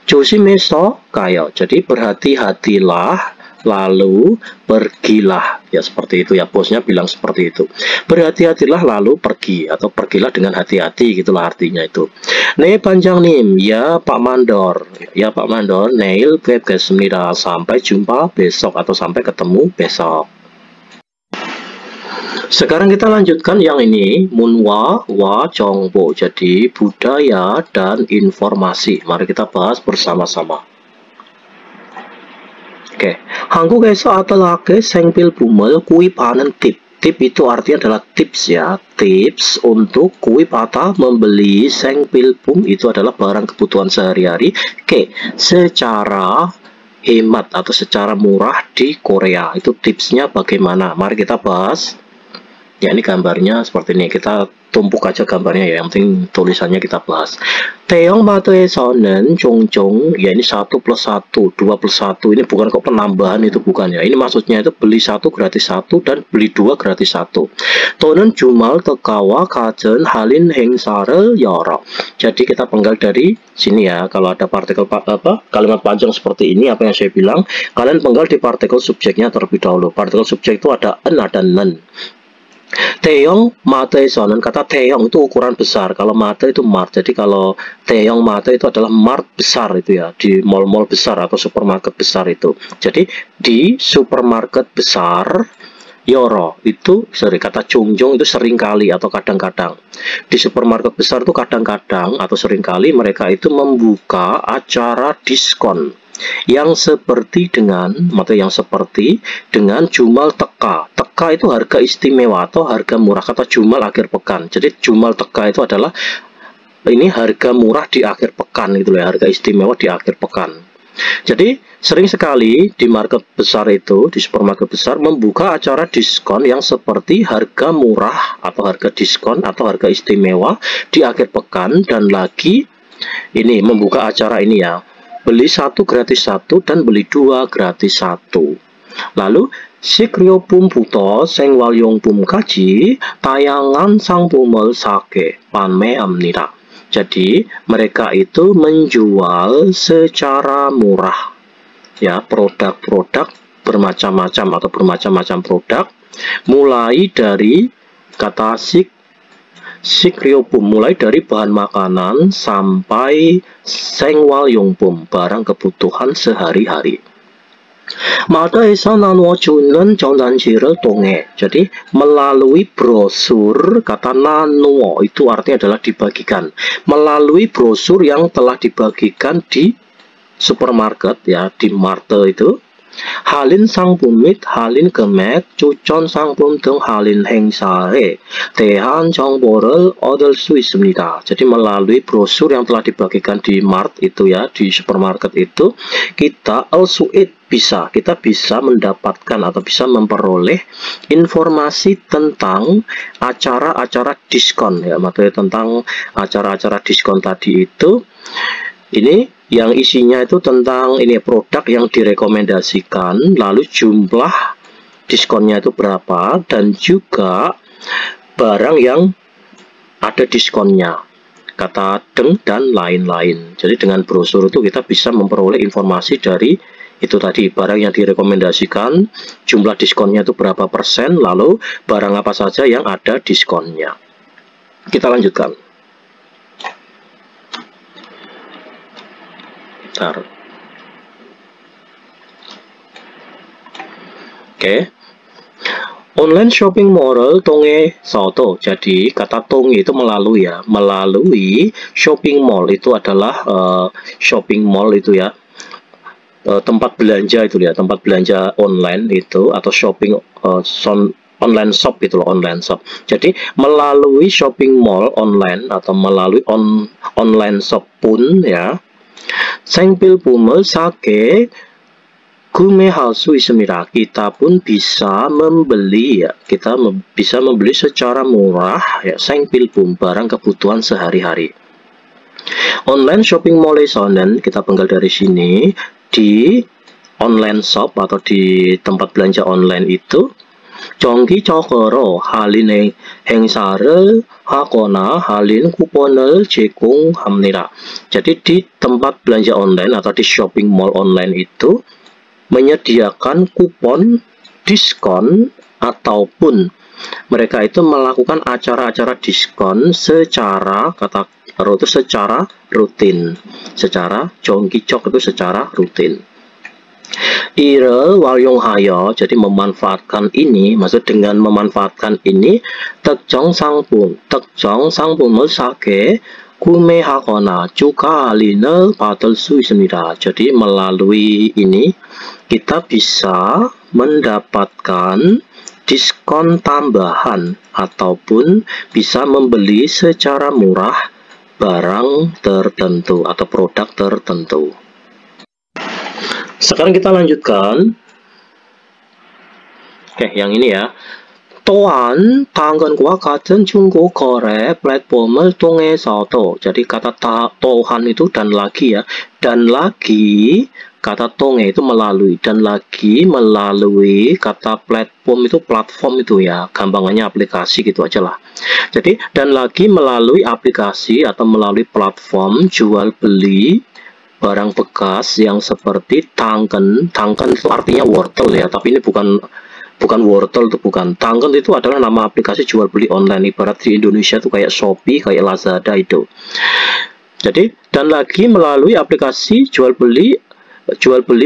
조심해서 가요. Jadi berhati-hatilah, lalu pergilah. Ya seperti itu ya, bosnya bilang seperti itu. Berhati-hatilah lalu pergi, atau pergilah dengan hati-hati, gitulah artinya itu. 네 반장님, ya Pak Mandor. Ya Pak Mandor, 내일 뵙겠습니다. Sampai jumpa besok atau sampai ketemu besok. Sekarang kita lanjutkan yang ini, munwa wa jongbo. Jadi budaya dan informasi. Mari kita bahas bersama-sama. Oke, 한국에서 아들에게 생필품을 구입하는 팁. Tip itu artinya adalah tips ya. Tips untuk kuip atau membeli 생필품 itu adalah barang kebutuhan sehari-hari. Oke, secara hemat atau secara murah di Korea. Itu tipsnya bagaimana? Mari kita bahas. Ya, ini gambarnya seperti ini. Kita tumpuk aja gambarnya ya. Yang penting tulisannya kita bahas. 대형 마트에서는 종종, ya ini 1 plus 1, 2 plus 1. Ini bukan kok penambahan, itu bukan ya. Ini maksudnya itu beli 1 gratis 1 dan beli 2 gratis 1. 또는 주말 특가와 같은 할인 행사를 열어. Jadi kita penggal dari sini ya. Kalau ada partikel kalimat panjang seperti ini, apa yang saya bilang, kalian penggal di partikel subjeknya terlebih dahulu. Partikel subjek itu ada en, ada nen. Taeyong mateesonen, kata taeyong itu ukuran besar. Kalau mate itu mart. Jadi kalau taeyong mate itu adalah mart besar itu ya, di mall-mall besar atau supermarket besar itu. Jadi di supermarket besar yoro itu, kata jongjong itu seringkali atau kadang-kadang. Di supermarket besar itu kadang-kadang atau seringkali mereka itu membuka acara diskon yang seperti dengan jumal teka. Teka itu harga istimewa atau harga murah. Kata jumal akhir pekan. Jadi jumal teka itu adalah ini harga murah di akhir pekan gitu ya, harga istimewa di akhir pekan. Jadi sering sekali di market besar itu, di supermarket besar membuka acara diskon yang seperti harga murah atau harga diskon atau harga istimewa di akhir pekan. Dan lagi ini membuka acara ini ya, beli 1 gratis 1 dan beli 2 gratis 1. Lalu 식료품부터 생활용품까지 다양한 상품을 사게 판매합니다. Jadi mereka itu menjual secara murah ya, produk-produk bermacam-macam atau bermacam-macam produk, mulai dari kata sikryopum, mulai dari bahan makanan sampai 생활용품, barang kebutuhan sehari-hari. 마다에서 나누어주는 전단지를 통해. Jadi melalui brosur, kata nanuo itu artinya adalah dibagikan. Melalui brosur yang telah dibagikan di supermarket ya, di marte itu. 할인 상품 및 할인 금액, 추천 상품 등 할인 행사에 대한 정보를 얻을 수 있습니다. Jadi melalui brosur yang telah dibagikan di mart itu ya, di supermarket itu, kita kita bisa mendapatkan atau bisa memperoleh informasi tentang acara-acara diskon ya, materi tentang acara-acara diskon tadi itu. Ini yang isinya itu tentang ini produk yang direkomendasikan, lalu jumlah diskonnya itu berapa, dan juga barang yang ada diskonnya, kata deng dan lain-lain. Jadi dengan brosur itu kita bisa memperoleh informasi dari itu tadi, barang yang direkomendasikan, jumlah diskonnya itu berapa persen, lalu barang apa saja yang ada diskonnya. Kita lanjutkan. Oke, Online shopping mall 통해 서도. Jadi kata 통해 itu melalui ya, melalui shopping mall itu adalah shopping mall itu ya, tempat belanja itu ya, tempat belanja online itu atau shopping online shop itu loh, online shop. Jadi melalui shopping mall online atau melalui online shop pun ya, 생필품을 싸게 구매할 수 있습니다. Kita pun bisa membeli ya, kita bisa membeli secara murah ya, 생필품 barang kebutuhan sehari-hari. Online shopping mall에서는 kita penggal dari sini, di online shop atau di tempat belanja online itu 정기적으로 할인 행사를 하거나 할인 쿠폰을 제공합니다. Jadi di tempat belanja online atau di shopping mall online itu menyediakan kupon diskon ataupun mereka itu melakukan acara-acara diskon secara secara rutin, secara 정기적 itu secara rutin. 이를 활용하여, jadi memanfaatkan ini, maksud dengan memanfaatkan ini, 특정 상품을 싸게 구매하거나 추가 할인을 받을 수 있습니다. Jadi melalui ini kita bisa mendapatkan diskon tambahan ataupun bisa membeli secara murah barang tertentu atau produk tertentu. Sekarang kita lanjutkan. Oke, yang ini ya. 또한 당근과 같은 중고 거래 플랫폼을 통해서도. Jadi kata 또한 itu dan lagi ya. Dan lagi kata 통해 itu melalui, dan lagi melalui kata platform itu ya. Gampangannya aplikasi gitu aja lah. Jadi dan lagi melalui aplikasi atau melalui platform jual beli barang bekas yang seperti 당근. 당근 itu artinya wortel ya, tapi ini bukan wortel, itu bukan. 당근 itu adalah nama aplikasi jual beli online, ibarat di Indonesia itu kayak Shopee, kayak Lazada itu. Jadi dan lagi melalui aplikasi jual beli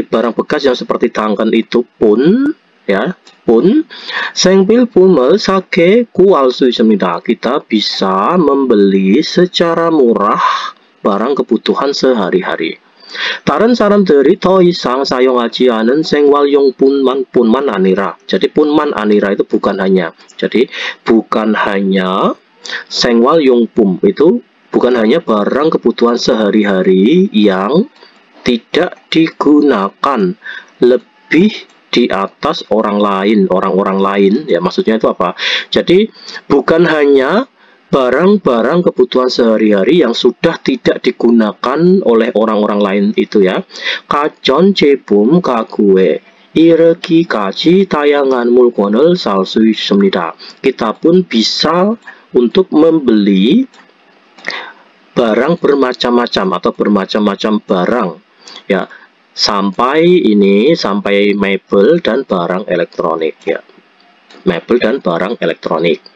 barang bekas yang seperti 당근 itu pun ya, pun 생필품을 싸게 구할 수 있습니다. Kita bisa membeli secara murah barang kebutuhan sehari-hari. 다른 사람들이 더 이상 사용하지 않은 생활용품뿐만 아니라. Jadi 뿐만 아니라 itu bukan hanya. Jadi bukan hanya 생활용품 itu bukan hanya barang kebutuhan sehari-hari yang tidak digunakan lebih di atas orang-orang lain ya, maksudnya itu apa? Jadi bukan hanya barang-barang kebutuhan sehari-hari yang sudah tidak digunakan oleh orang-orang lain itu ya. 가전 제품 가구에 이르기까지 다양한 물건을 살 수 있습니다. Kita pun bisa untuk membeli barang bermacam-macam atau bermacam-macam barang ya, sampai mebel dan barang elektronik ya. Mebel dan barang elektronik.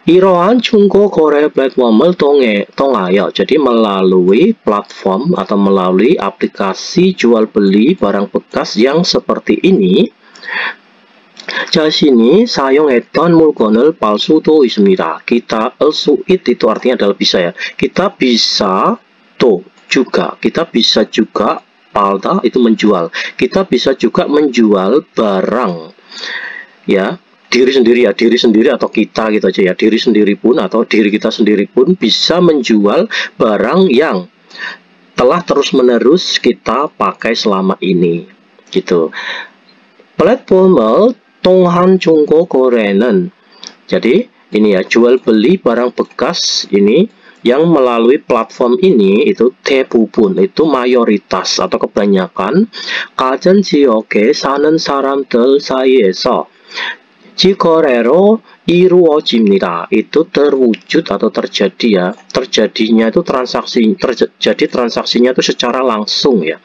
이러한 중고 거래 플랫폼을 통하여, jadi melalui platform atau melalui aplikasi jual beli barang bekas yang seperti ini, 자신이 사용했던 물건을 팔 수도 있습니다. Kita 수it itu artinya adalah bisa ya. Kita bisa juga palda itu menjual. Kita bisa juga menjual barang ya. Diri sendiri atau kita gitu aja ya, diri sendiri pun atau diri kita sendiri pun bisa menjual barang yang telah terus-menerus kita pakai selama ini gitu. 플랫폼을 통한 중고 거래는, jadi ini ya, jual beli barang bekas ini yang melalui platform ini itu 대부분, itu mayoritas atau kebanyakan 가전 지역에 사는 사람들 사이에서 지거래로 이루어집니다. Itu terwujud atau terjadi ya. Terjadinya itu transaksinya itu secara langsung ya.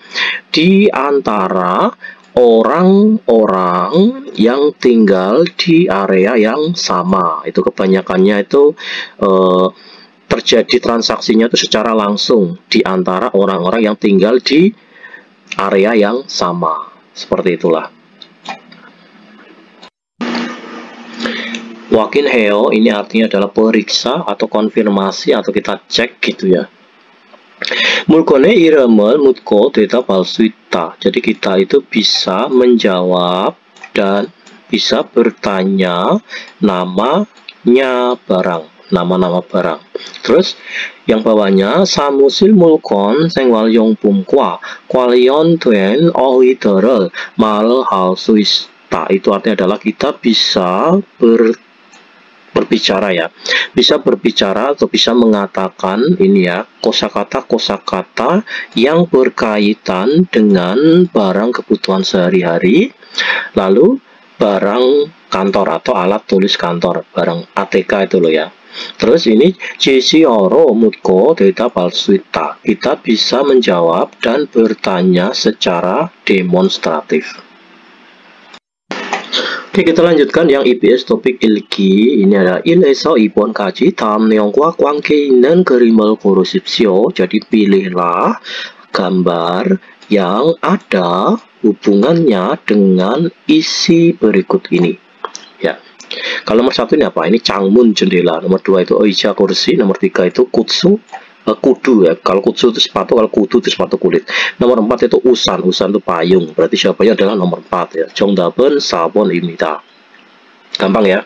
Di antara orang-orang yang tinggal di area yang sama. Itu kebanyakannya itu terjadi transaksinya itu secara langsung di antara orang-orang yang tinggal di area yang sama. Seperti itulah. Wakinheo ini artinya adalah periksa atau konfirmasi atau kita cek gitu ya. 물건의 이름을 묻고 대답할 수 있다. Jadi kita itu bisa menjawab dan bisa bertanya namanya barang, nama-nama barang. Terus yang bawahnya 사무실 물건 생활용품과 관련된 어휘들을 말할 수 있다. Itu artinya adalah kita bisa berbicara ya, bisa berbicara atau bisa mengatakan ini ya, kosakata yang berkaitan dengan barang kebutuhan sehari-hari, lalu barang kantor atau alat tulis kantor, barang ATK itu loh ya. Terus ini 제시어로 묻고 대답할 수 있다. Kita bisa menjawab dan bertanya secara demonstratif. Oke, kita lanjutkan yang EBS topik ilki. Ini adalah 1에서 2번까지 다음 내용과 관계 있는 그림을 고르십시오. Jadi pilihlah gambar yang ada hubungannya dengan isi berikut ini. Ya. Kalau nomor 1 ini apa? Ini 창문 jendela. Nomor 2 itu 의자 kursi. Nomor 3 itu kudu ya. Kalau kudu itu sepatu, kalau kudu itu sepatu kulit. Nomor 4 itu usan itu payung. Berarti jawabannya adalah nomor 4 ya. 정답은 4번입니다. Gampang ya.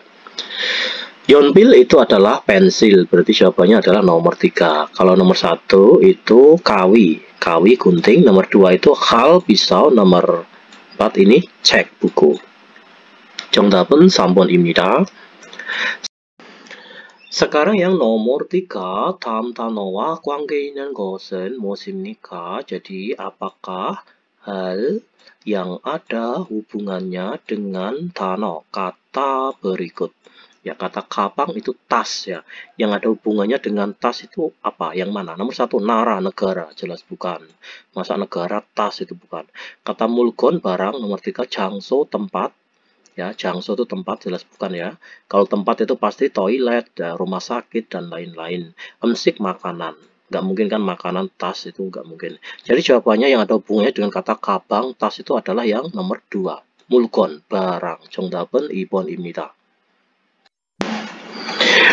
연필 itu adalah pensil. Berarti jawabannya adalah nomor 3. Kalau nomor 1 itu kawi gunting. Nomor 2 itu hal pisau. Nomor 4 ini cek buku. 정답은 3번입니다. Sekarang yang nomor 3, 다음 단어와 관계 있는 것은 무엇입니까? Jadi, apakah hal yang ada hubungannya dengan 단어, kata berikut? Ya, kata 가방 itu tas ya. Yang ada hubungannya dengan tas itu apa? Yang mana? Nomor 1, nara, negara. Jelas bukan. Masa negara, tas itu bukan. Kata mulgon, barang. Nomor 3, 장소, tempat. Ya, 장소 itu tempat, jelas bukan ya. Kalau tempat itu pasti toilet, ya, rumah sakit, dan lain-lain. 음식, makanan. Nggak mungkin kan makanan, tas itu nggak mungkin. Jadi jawabannya yang ada hubungannya dengan kata 가방, tas itu adalah yang nomor 2. 물건, barang. 정답은 2번입니다.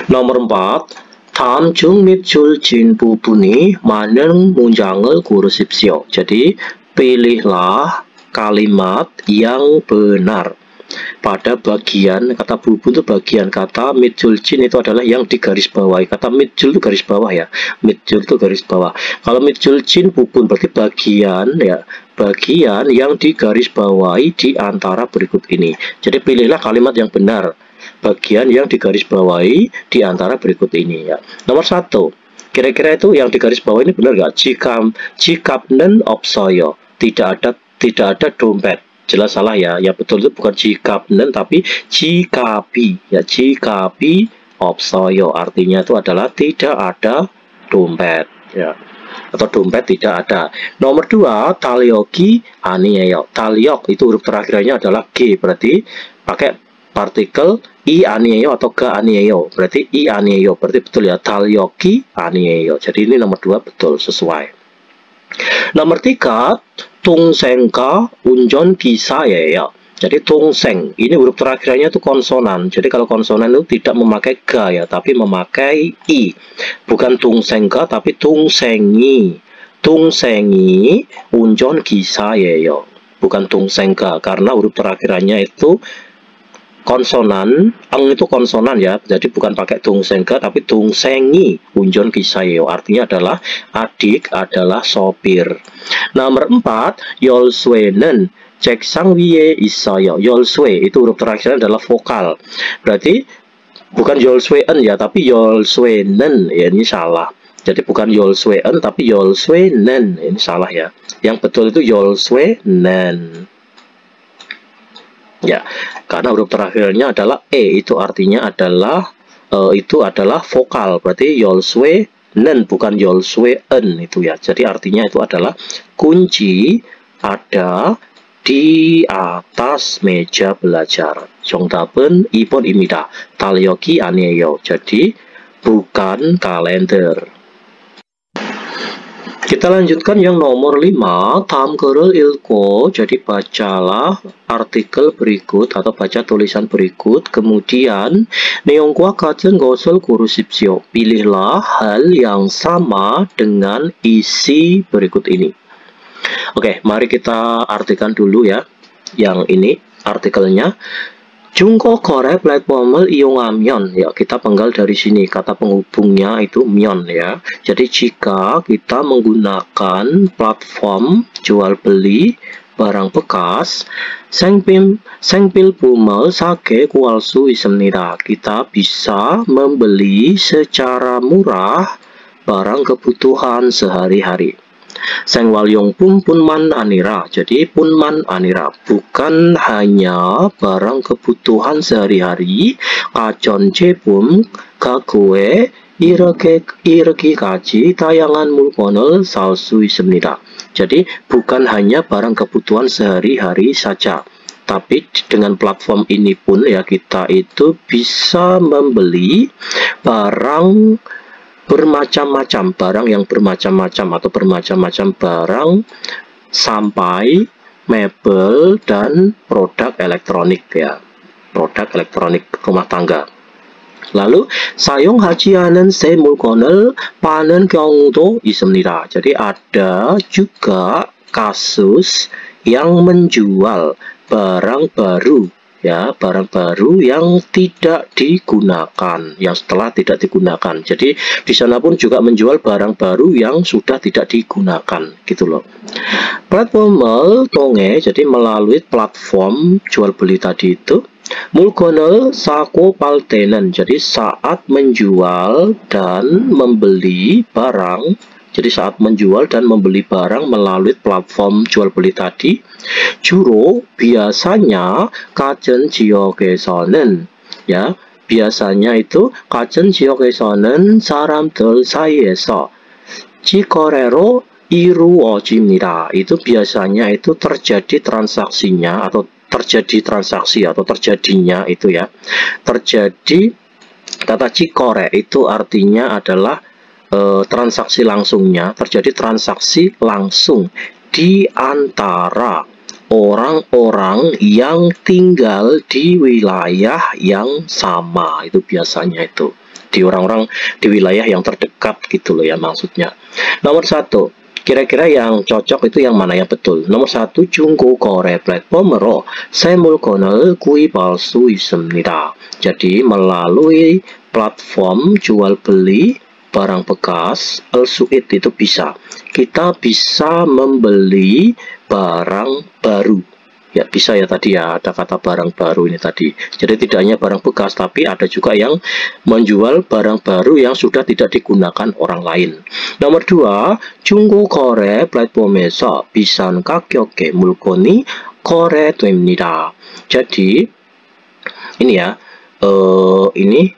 Nomor 4. 다음 중 밑줄 진 부분이 맞는 문장을 고르십시오. Jadi, pilihlah kalimat yang benar. Pada bagian kata bubun itu bagian kata mitjulcin itu adalah yang digarisbawahi. Kata mitjul itu garis bawah ya. Mitjul itu garis bawah. Kalau mitjulcin bubun berarti bagian ya. Bagian yang digarisbawahi di antara berikut ini. Jadi pilihlah kalimat yang benar. Bagian yang digarisbawahi di antara berikut ini ya. Nomor 1. Kira-kira itu yang digarisbawahi ini benar nggak? Jikapnen opsoyo. Tidak ada dompet. Jelas salah ya. Ya betul itu bukan jikapnen tapi jikapi ya. Jikapi opsoyo artinya itu adalah tidak ada dompet ya. Atau dompet tidak ada. Nomor 2, talioki anieo. Taliok itu huruf terakhirnya adalah G. Berarti pakai partikel I anieo atau G anieo. Berarti I anieo. Berarti betul ya. Talioki anieo. Jadi ini nomor 2 betul sesuai. Nomor 3, 동생과 운전기사예요. Jadi 동생 ini huruf terakhirnya itu konsonan. Jadi kalau konsonan itu tidak memakai ga ya, tapi memakai i. Bukan 동생과 tapi 동생이. 동생이 운전기사예요. Bukan 동생과 karena huruf terakhirannya itu konsonan, eng itu konsonan ya, jadi bukan pakai 동생가 tapi 동생이 운전기사예요. Artinya adalah adik adalah sopir. Nomor 4, 열쇠는 책상 위에 있어요. 열쇠 itu huruf terakhirnya adalah vokal. Berarti bukan 열쇠는 ya, tapi 열쇠는 ya, ini salah. Jadi bukan 열쇠는 tapi 열쇠는, ini salah ya. Yang betul itu 열쇠는. Ya, karena huruf terakhirnya adalah e, itu artinya adalah vokal. Berarti 열쇠는 bukan 열쇠은 itu ya. Jadi artinya itu adalah kunci ada di atas meja belajar. 정답은 2번입니다. 달력이 아니에요. Jadi bukan kalender. Kita lanjutkan yang nomor 5, 다음 글을 읽고. Jadi bacalah artikel berikut atau baca tulisan berikut. Kemudian 내용과 같은 것을 고르십시오. Pilihlah hal yang sama dengan isi berikut ini. Oke, mari kita artikan dulu ya. Yang ini artikelnya. 중고 거래 플랫폼을 이용하면, ya kita penggal dari sini, kata penghubungnya itu 면 ya. Jadi jika kita menggunakan platform jual beli barang bekas, 생필품을 싸게 구할 수 있습니다. Kita bisa membeli secara murah barang kebutuhan sehari-hari. 생활용품뿐만 아니라, jadi 뿐만 아니라, bukan hanya barang kebutuhan sehari-hari, 가전제품, 가구에 이르기까지 다양한 물건을 살 수 있습니다. Jadi bukan hanya barang kebutuhan sehari-hari saja, tapi dengan platform ini pun ya kita itu bisa membeli barang bermacam-macam, barang yang bermacam-macam atau bermacam-macam barang sampai mebel dan produk elektronik ya, produk elektronik rumah tangga. Lalu 사용하지 않은 새 물건을 파는 경우도 있습니다. Jadi ada juga kasus yang menjual barang baru ya, barang baru yang tidak digunakan, yang setelah tidak digunakan. Jadi di sana pun juga menjual barang baru yang sudah tidak digunakan, gitu loh. Platform을 통해, jadi melalui platform jual beli tadi itu, 물건을 사고 팔 때는, jadi saat menjual dan membeli barang, jadi saat menjual dan membeli barang melalui platform jual beli tadi, 주로 biasanya 같은 지역에서는, ya biasanya itu 같은 지역에서는 사람들 사이에서 직거래로 이루어집니다. Itu biasanya itu terjadi transaksinya atau terjadi transaksi atau terjadinya itu ya, terjadi, kata 직거래 itu artinya adalah transaksi langsungnya, terjadi transaksi langsung di antara orang-orang yang tinggal di wilayah yang sama. Itu biasanya itu di orang-orang di wilayah yang terdekat gitu loh ya maksudnya. Nomor 1, kira-kira yang cocok itu yang mana yang betul? Nomor 1, 중고 거래 플랫폼으로 새 물건을 구입할 수 있습니다. Jadi melalui platform jual beli barang bekas, al-su'id itu bisa. Kita bisa membeli barang baru. Ya bisa ya tadi ya, ada kata barang baru ini tadi. Jadi tidak hanya barang bekas, tapi ada juga yang menjual barang baru yang sudah tidak digunakan orang lain. Nomor 2, 중고 거래 플랫폼에서 비싼 가격에 물건이 거래됩니다. Jadi ini ya, ini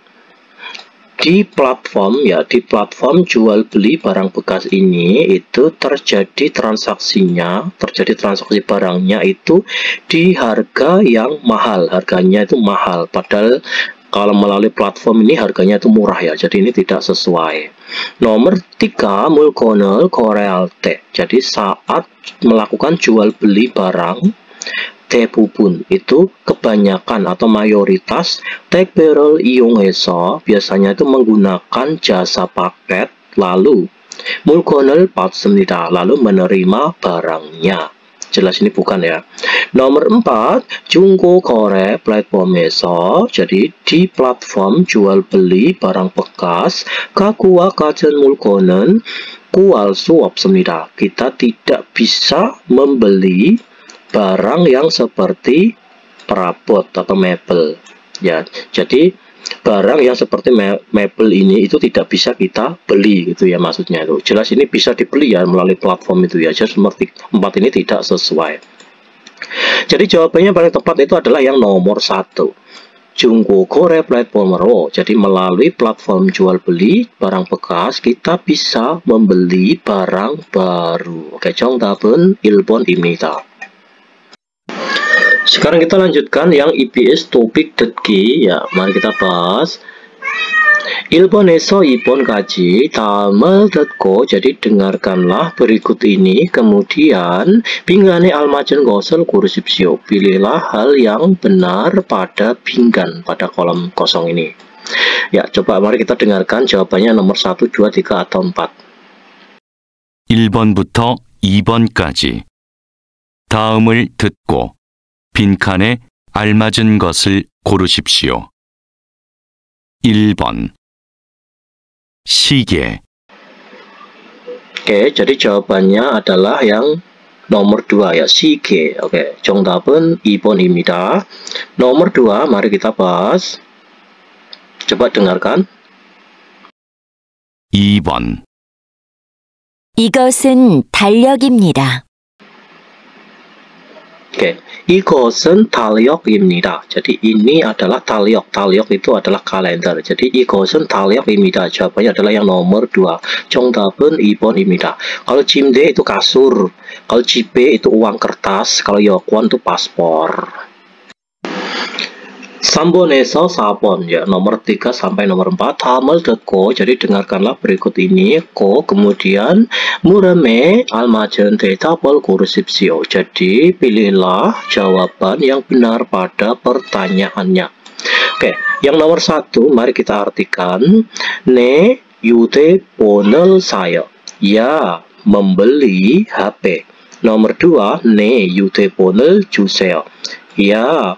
di platform ya, di platform jual beli barang bekas ini itu terjadi transaksinya, terjadi transaksi barangnya itu di harga yang mahal, harganya itu mahal, padahal kalau melalui platform ini harganya itu murah ya, jadi ini tidak sesuai. Nomor 3, 물건을 거래할 때, jadi saat melakukan jual beli barang, 대부분 itu kebanyakan atau mayoritas 택배를 이용해서, biasanya itu menggunakan jasa paket, lalu 물건을 받습니다, lalu menerima barangnya. Jelas ini bukan ya. Nomor 4, 중고 거래 플랫폼에서, jadi di platform jual beli barang bekas, 가구와 같은 물건은 구할 수 없습니다. Kita tidak bisa membeli barang yang seperti perabot atau mebel ya. Jadi barang yang seperti mebel ini itu tidak bisa kita beli gitu ya maksudnya itu. Jelas ini bisa dibeli ya melalui platform itu ya. Jadi seperti 4 ini tidak sesuai. Jadi jawabannya paling tepat itu adalah yang nomor 1, 중고 거래 플랫폼으로. Jadi melalui platform jual beli barang bekas kita bisa membeli barang baru. Oke, 정답은 1번입니다. Sekarang kita lanjutkan yang EBS topik 듣기 ya. Mari kita bahas. 1번에서 2번까지 다음을 듣고 jadi dengarkanlah berikut ini kemudian 빙간에 알맞은 것을 고르십시오. Pilihlah hal yang benar pada 빙간 pada kolom kosong ini. Ya, coba mari kita dengarkan jawabannya nomor 1, 2, 3 atau 4. 1번부터 2번까지 다음을 듣고 빈칸에 알맞은 것을 고르십시오. 1번 시계 Oke, jadi jawabannya adalah yang nomor 2 ya, 시계. Oke, 정답은 2번입니다. Nomor 2, mari kita bahas. Coba dengarkan. 2번 이것은 달력입니다. Oke, 이것은 달력입니다. Jadi ini adalah talyok. Talyok itu adalah kalender. Jadi 이것은 달력입니다. Jawabannya adalah yang nomor 2. 정답은 2번입니다. Kalau 침대 itu kasur. Kalau 지폐 itu uang kertas. Kalau 여권 itu paspor. 3번에서 4번 ya, nomor 3 sampai nomor 4 다음을 듣고 jadi dengarkanlah berikut ini kemudian 물음에 알맞은 대답을 고르십시오. Jadi pilihlah jawaban yang benar pada pertanyaannya. Oke, yang nomor 1 mari kita artikan. 네 휴대폰을 사요. Ya membeli HP. Nomor 2, 네 휴대폰을 주세요. Ya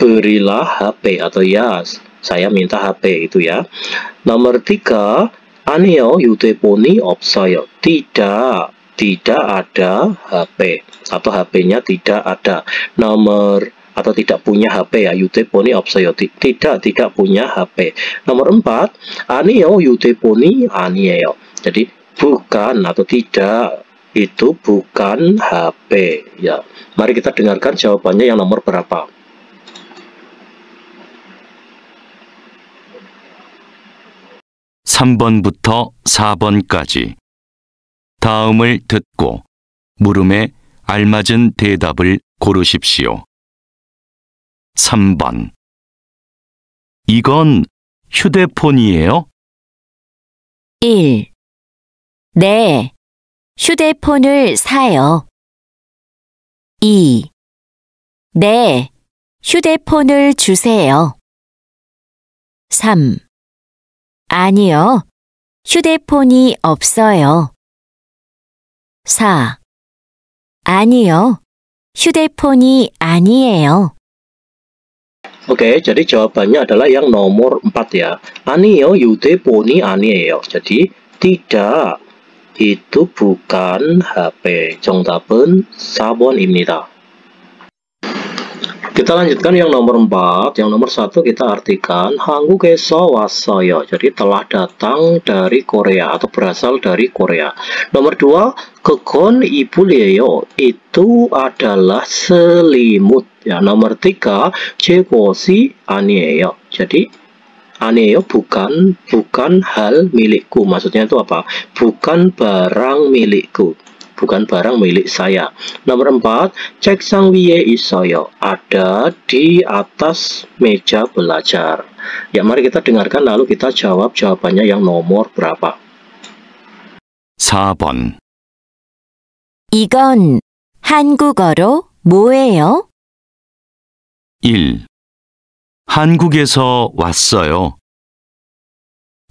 berilah HP atau ya saya minta HP itu ya. Nomor 3, 아니요 휴대폰이 없어요. Tidak ada HP atau HP-nya tidak ada. Nomor atau tidak punya HP ya, 휴대폰이 없어요. Tidak punya HP. Nomor 4, 아니요 휴대폰이 아니에요. Jadi bukan atau tidak itu bukan HP ya. Mari kita dengarkan jawabannya yang nomor berapa. 3번부터 4번까지 다음을 듣고 물음에 알맞은 대답을 고르십시오. 3번 이건 휴대폰이에요? 1. 네, 휴대폰을 사요. 2. 네, 휴대폰을 주세요. 3. 아니요, 휴대폰이 없어요. 4. 아니요, 휴대폰이 아니에요. Oke, jadi jawabannya adalah yang nomor 4 ya. 아니요, 휴대폰이 아니에요. Jadi tidak, itu bukan HP. 정답은 4번입니다. Kita lanjutkan yang nomor 4. Yang nomor 1 kita artikan 한국에서 왔어요. Jadi telah datang dari Korea atau berasal dari Korea. Nomor 2, 그건 이불이에요. Itu adalah selimut. Ya, nomor 3, 제 것이 아니에요. Jadi 아니에요 bukan hal milikku. Maksudnya itu apa? Bukan barang milikku. Bukan barang milik saya. Nomor 4, 책상 위에 있어요. Ada di atas meja belajar. Ya, mari kita dengarkan lalu kita jawab jawabannya yang nomor berapa. 4번 이건 한국어로 뭐예요? 1. 한국에서 왔어요.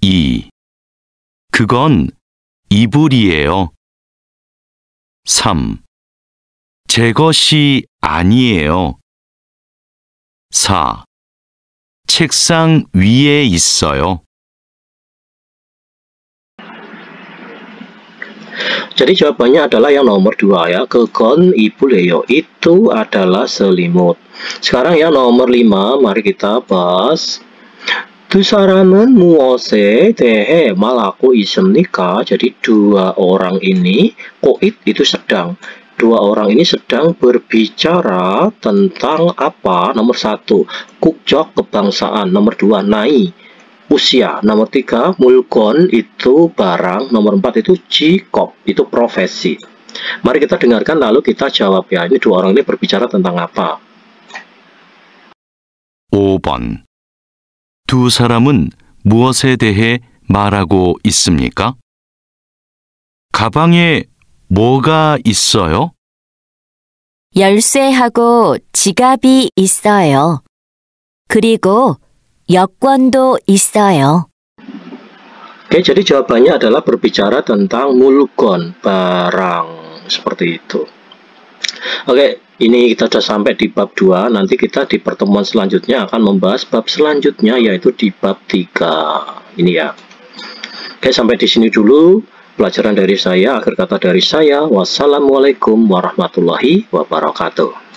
2. 그건 이불이에요. 3. 제 것이 아니에요. 4. 책상 위에 있어요. Jadi jawabannya adalah yang nomor 2 ya. 그건 이불이에요. Itu adalah selimut. Sekarang yang nomor 5 mari kita bahas. 두 사람은 무엇에 대해 말하고 있습니까? Jadi dua orang ini, koit itu sedang. Dua orang ini sedang berbicara tentang apa? Nomor 1, 국적 kebangsaan. Nomor 2, 나이, usia. Nomor 3, 물건 itu barang. Nomor 4 itu 직업, itu profesi. Mari kita dengarkan lalu kita jawab ya. Ini dua orang ini berbicara tentang apa? 5번 두 사람은 무엇에 대해 말하고 있습니까? 가방에 뭐가 있어요? 열쇠하고 지갑이 있어요. 그리고 여권도 있어요. Oke, jadi jawabannya adalah berbicara tentang mulkon, barang, seperti itu. Oke, ini kita sudah sampai di bab 2. Nanti kita di pertemuan selanjutnya akan membahas bab selanjutnya, yaitu di bab 3. Ini ya. Oke, sampai di sini dulu pelajaran dari saya. Akhir kata dari saya, wassalamualaikum warahmatullahi wabarakatuh.